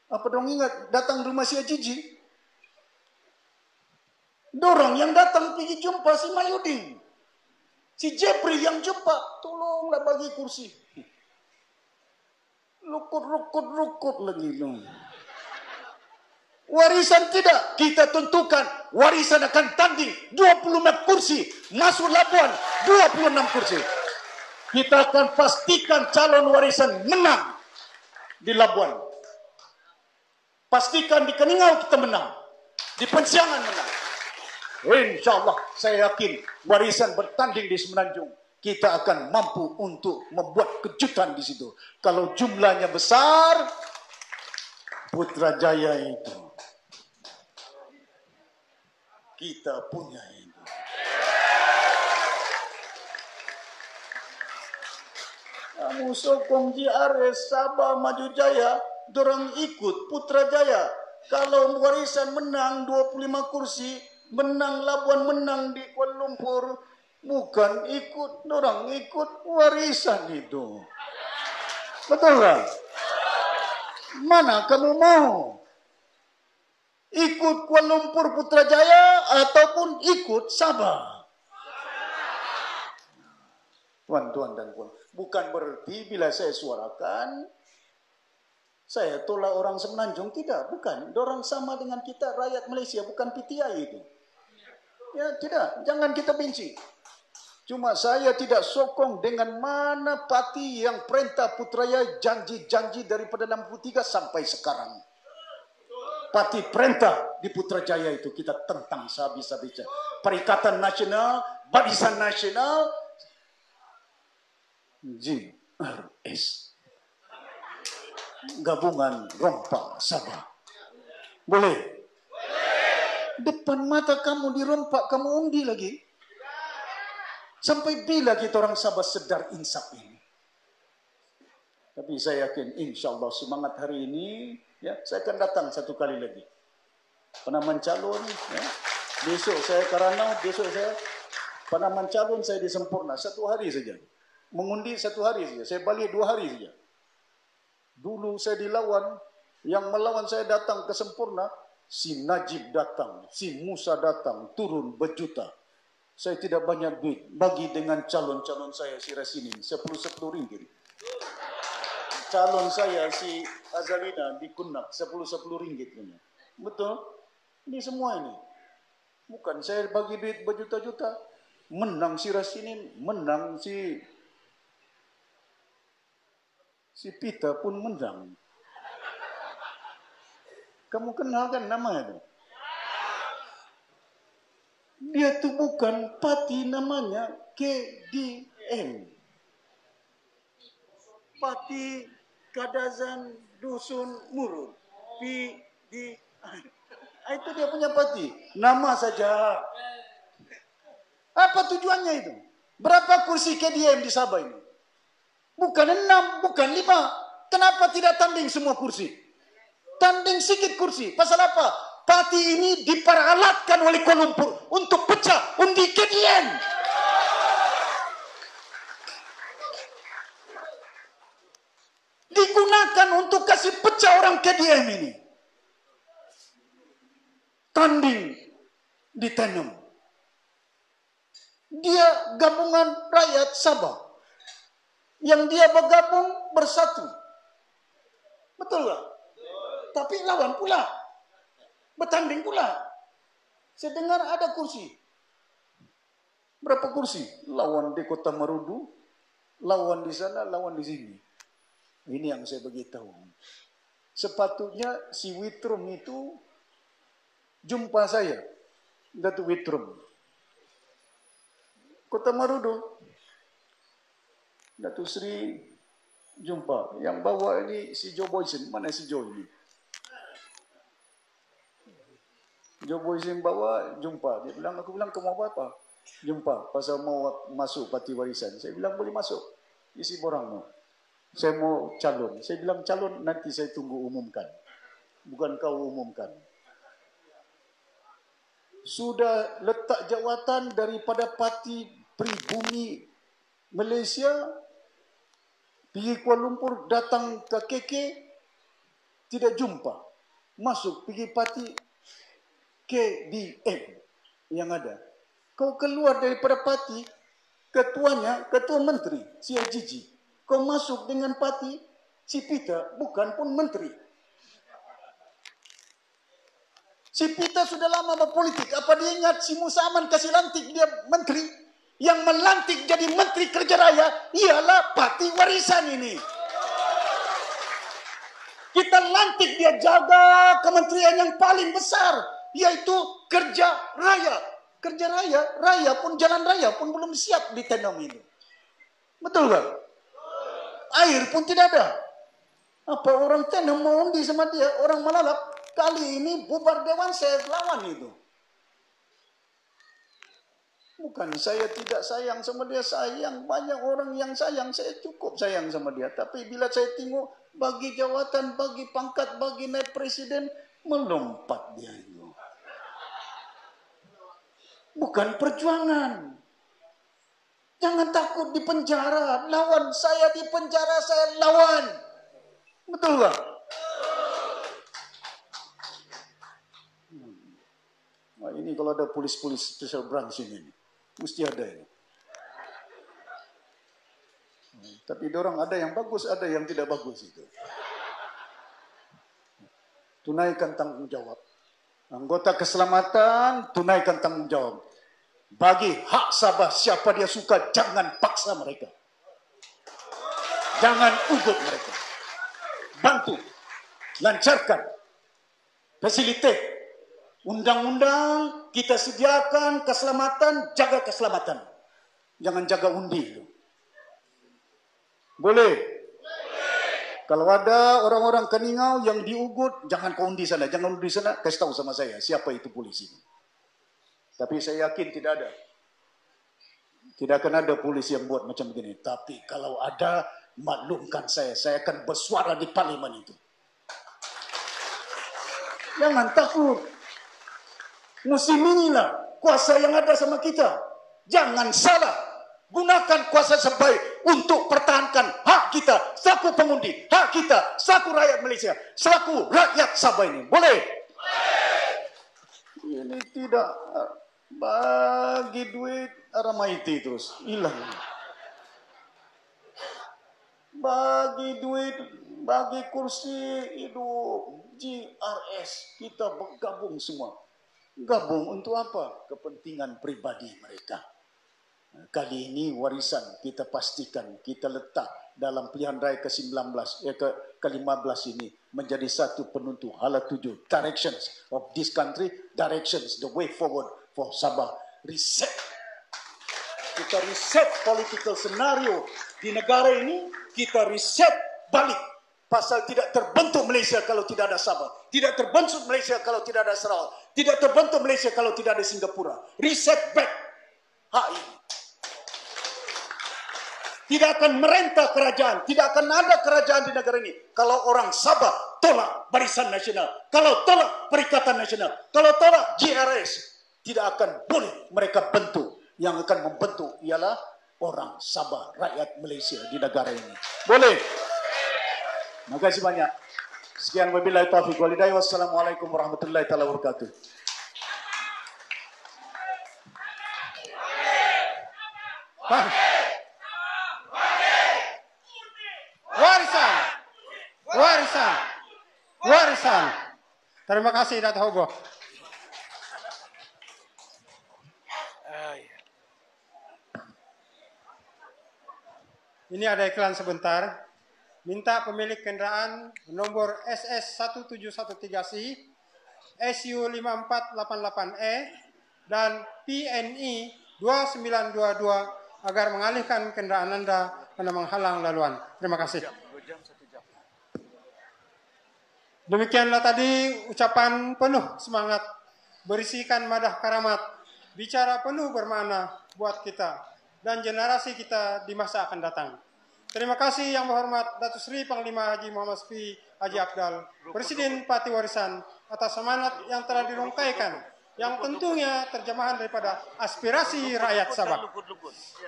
Apa dong ingat datang rumah si Ajiji? Dorang yang datang pergi jumpa si Mayudin. Si Jepri yang jumpa, tolonglah bagi kursi. Rukut lagi dong. Warisan tidak, kita tentukan warisan akan tanding 25 kursi, masuk Labuan 26 kursi. Kita akan pastikan calon warisan menang di Labuan. Pastikan di Keningau kita menang, di Pensiangan menang. InsyaAllah saya yakin warisan bertanding di Semenanjung kita akan mampu untuk membuat kejutan di situ. Kalau jumlahnya besar, Putrajaya itu kita punya itu. Kamu sokong JRS Sabah Maju Jaya, dorang ikut Putrajaya. Kalau warisan menang 25 kursi, menang Labuan, menang di Kuala Lumpur, bukan ikut, dorang ikut warisan itu. Betul tak? Mana kamu mau? Ikut Kuala Lumpur Putrajaya ataupun ikut Sabah? Tuan-tuan dan puan, bukan berarti bila saya suarakan saya tolak orang Semenanjung, tidak, bukan. Dorang sama dengan kita, rakyat Malaysia, bukan PTI itu. Ya, tidak, jangan kita benci. Cuma saya tidak sokong dengan mana parti yang perintah Putrajaya janji-janji daripada 63 sampai sekarang. Parti perintah di Putrajaya itu kita tentang sehabis-habisnya. Perikatan Nasional, Barisan Nasional, JRS. Gabungan Rompak Sabah. Boleh? Depan mata kamu dirompak, kamu undi lagi. Sampai bila kita orang Sabah sedar insaf ini? Tapi saya yakin insyaAllah semangat hari ini, ya, saya akan datang satu kali lagi. Penamaan calon, ya. Besok saya Karanau, besok saya penamaan calon saya di Sempurna, 1 hari saja. Mengundi 1 hari saja, saya balik 2 hari saja. Dulu saya dilawan, yang melawan saya datang ke Sempurna, si Najib datang, si Musa datang, turun berjuta. Saya tidak banyak duit, bagi dengan calon-calon saya si Rasinin, 10 ringgit. Calon saya si Azalina di Kunak, 10 ringgit punya. Betul? Ini semua ini. Bukan saya bagi duit berjuta-juta. Menang si Rasinin, menang si Pita pun menang. Kamu kenal kan nama itu? Dia tu bukan parti, namanya KDM. Parti Kadazan Dusun Murud. PDI. Itu dia punya parti. Nama saja. Apa tujuannya itu? Berapa kursi KDM di Sabah ini? Bukan 6, bukan 5. Kenapa tidak tanding semua kursi? Tanding sikit kursi. Pasal apa? Parti ini diperalatkan oleh Kuala Lumpur untuk pecah undi KDM. Digunakan untuk kasih pecah orang KDM ini. Tanding ditanam. Dia gabungan rakyat Sabah. Yang dia bergabung bersatu. Betul tak? Tapi lawan pula. Bertanding pula. Saya dengar ada kursi. Berapa kursi? Lawan di Kota Marudu, lawan di sana, lawan di sini. Ini yang saya beritahu. Sepatutnya si Witrum itu jumpa saya. Datuk Witrum. Kota Marudu. Datuk Sri Jumpa. Yang bawa ini si Joe Boysen. Mana si Joe ini? Joe Boysen bawa, jumpa. Dia bilang, aku bilang, kamu apa? Jumpa. Pasal mau masuk parti warisan. Saya bilang, boleh masuk. Isi borangmu. Saya mau calon. Saya bilang, calon nanti saya tunggu umumkan. Bukan kau umumkan. Sudah letak jawatan daripada parti pribumi Malaysia, pergi Kuala Lumpur, datang ke KK, tidak jumpa. Masuk, pergi parti KDM yang ada. Kau keluar daripada parti, ketuanya, ketua menteri, si Ajiji. Kau masuk dengan parti, si Peter, bukan pun menteri. Si Peter sudah lama berpolitik. Apa dia ingat si Musa Aman kasih lantik dia menteri? Yang melantik jadi menteri kerja raya ialah parti warisan ini. Kita lantik dia jaga kementerian yang paling besar, yaitu kerja raya. Kerja raya, raya pun jalan raya pun belum siap ditanam ini. Betul kan? Air pun tidak ada. Apa orang tanam mau undi sama dia, orang melalap. Kali ini bubar dewan saya lawan itu. Bukan saya tidak sayang sama dia, sayang. Banyak orang yang sayang, saya cukup sayang sama dia. Tapi bila saya tengok bagi jawatan, bagi pangkat, bagi naik presiden, melompat dia itu. Bukan perjuangan. Jangan takut di penjara, lawan. Saya di penjara, saya lawan. Betul tak? Nah, ini kalau ada polis-polis special branch ini, mesti ada ini. Tapi orang ada yang bagus, ada yang tidak bagus itu. Tunaikan tanggung jawab. Anggota keselamatan, tunaikan tanggung jawab. Bagi hak Sabah, siapa dia suka, jangan paksa mereka. Jangan ugut mereka. Bantu, lancarkan, fasilitate. Undang-undang kita sediakan keselamatan, jaga keselamatan. Jangan jaga undi itu. Boleh? Kalau ada orang-orang Keningau yang diugut, jangan kau undi sana, jangan undi sana, kasih tahu sama saya siapa itu polisi. Tapi saya yakin tidak ada. Tidak akan ada polisi yang buat macam begini. Tapi kalau ada, maklumkan saya akan bersuara di parlimen itu. Jangan takut. Musim inilah kuasa yang ada sama kita. Jangan salah. Gunakan kuasa sebaik untuk pertahankan hak kita selaku pengundi, hak kita selaku rakyat Malaysia, selaku rakyat Sabah ini. Boleh? Ini tidak bagi duit Aramaiti terus hilang. Bagi duit, bagi kursi hidup GRS, kita bergabung semua. Gabung untuk apa? Kepentingan pribadi mereka. Kali ini warisan kita pastikan, kita letak dalam pilihan raya ke-19, ke-15 ini menjadi satu penentu hala tuju, directions of this country, directions, the way forward for Sabah. Reset. Kita reset political scenario di negara ini, kita reset balik. Pasal tidak terbentuk Malaysia kalau tidak ada Sabah. Tidak terbentuk Malaysia kalau tidak ada Sarawak. Tidak terbentuk Malaysia kalau tidak ada Singapura. Reset back hak ini. Tidak akan merentah kerajaan. Tidak akan ada kerajaan di negara ini kalau orang Sabah tolak Barisan Nasional. Kalau tolak Perikatan Nasional. Kalau tolak GRS. Tidak akan boleh mereka bentuk. Yang akan membentuk ialah orang Sabah, rakyat Malaysia di negara ini. Boleh? Terima kasih banyak. Sekian wabillahi taufiq wal hidayah. Wassalamualaikum warahmatullahi wabarakatuh. Warisan. Warisan. Warisan. Terima kasih Dato' Hobo. Ini ada iklan sebentar. Minta pemilik kendaraan nomor SS1713C, SU5488E, dan PNI 2922 agar mengalihkan kendaraan Anda karena menghalang laluan. Terima kasih. Demikianlah tadi ucapan penuh semangat, berisikan madah karamat, bicara penuh bermakna buat kita dan generasi kita di masa akan datang. Terima kasih Yang Berhormat Datuk Seri Panglima Haji Muhammad Syafiee Haji Afdal, Presiden Parti Warisan, atas semangat yang telah dirungkaikan, yang tentunya terjemahan daripada aspirasi rakyat Sabah.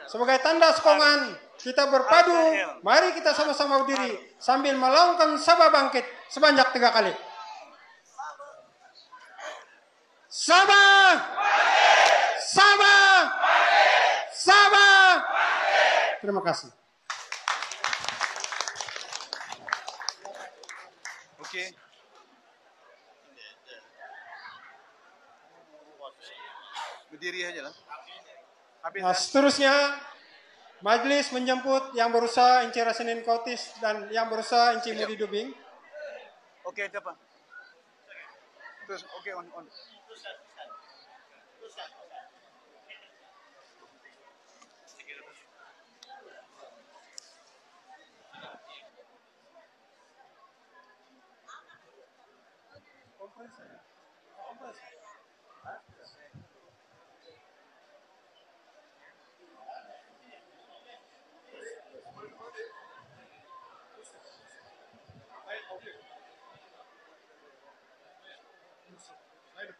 Sebagai tanda sokongan, kita berpadu, mari kita sama-sama berdiri sambil melaungkan Sabah bangkit sebanyak 3 kali. Sabah! Sabah! Sabah! Terima kasih. Oke. Berdiri aja lah. Nah, seterusnya, majelis menjemput Yang Berusaha Inci Rasenin Kautis dan Yang Berusaha Inci Mudi Dubing. Oke, apa? Terus, oke, on.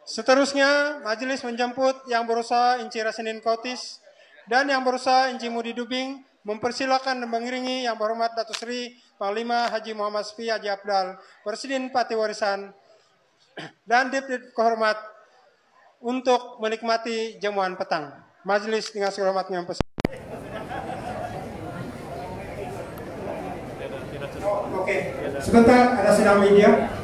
Seterusnya, majelis menjemput Yang Berusaha Inci Rasenin Kautis dan Yang Berusaha Inci Mudi Dubing mempersilakan dan mengiringi Yang Berhormat Datuk Seri Panglima Haji Muhammad Syafiee Haji Afdal, Presiden Parti Warisan, dan Deputi Kehormat untuk menikmati jamuan petang. Majelis dengan segala hormatnya mempersilakan. Oke, sebentar ada sidang media.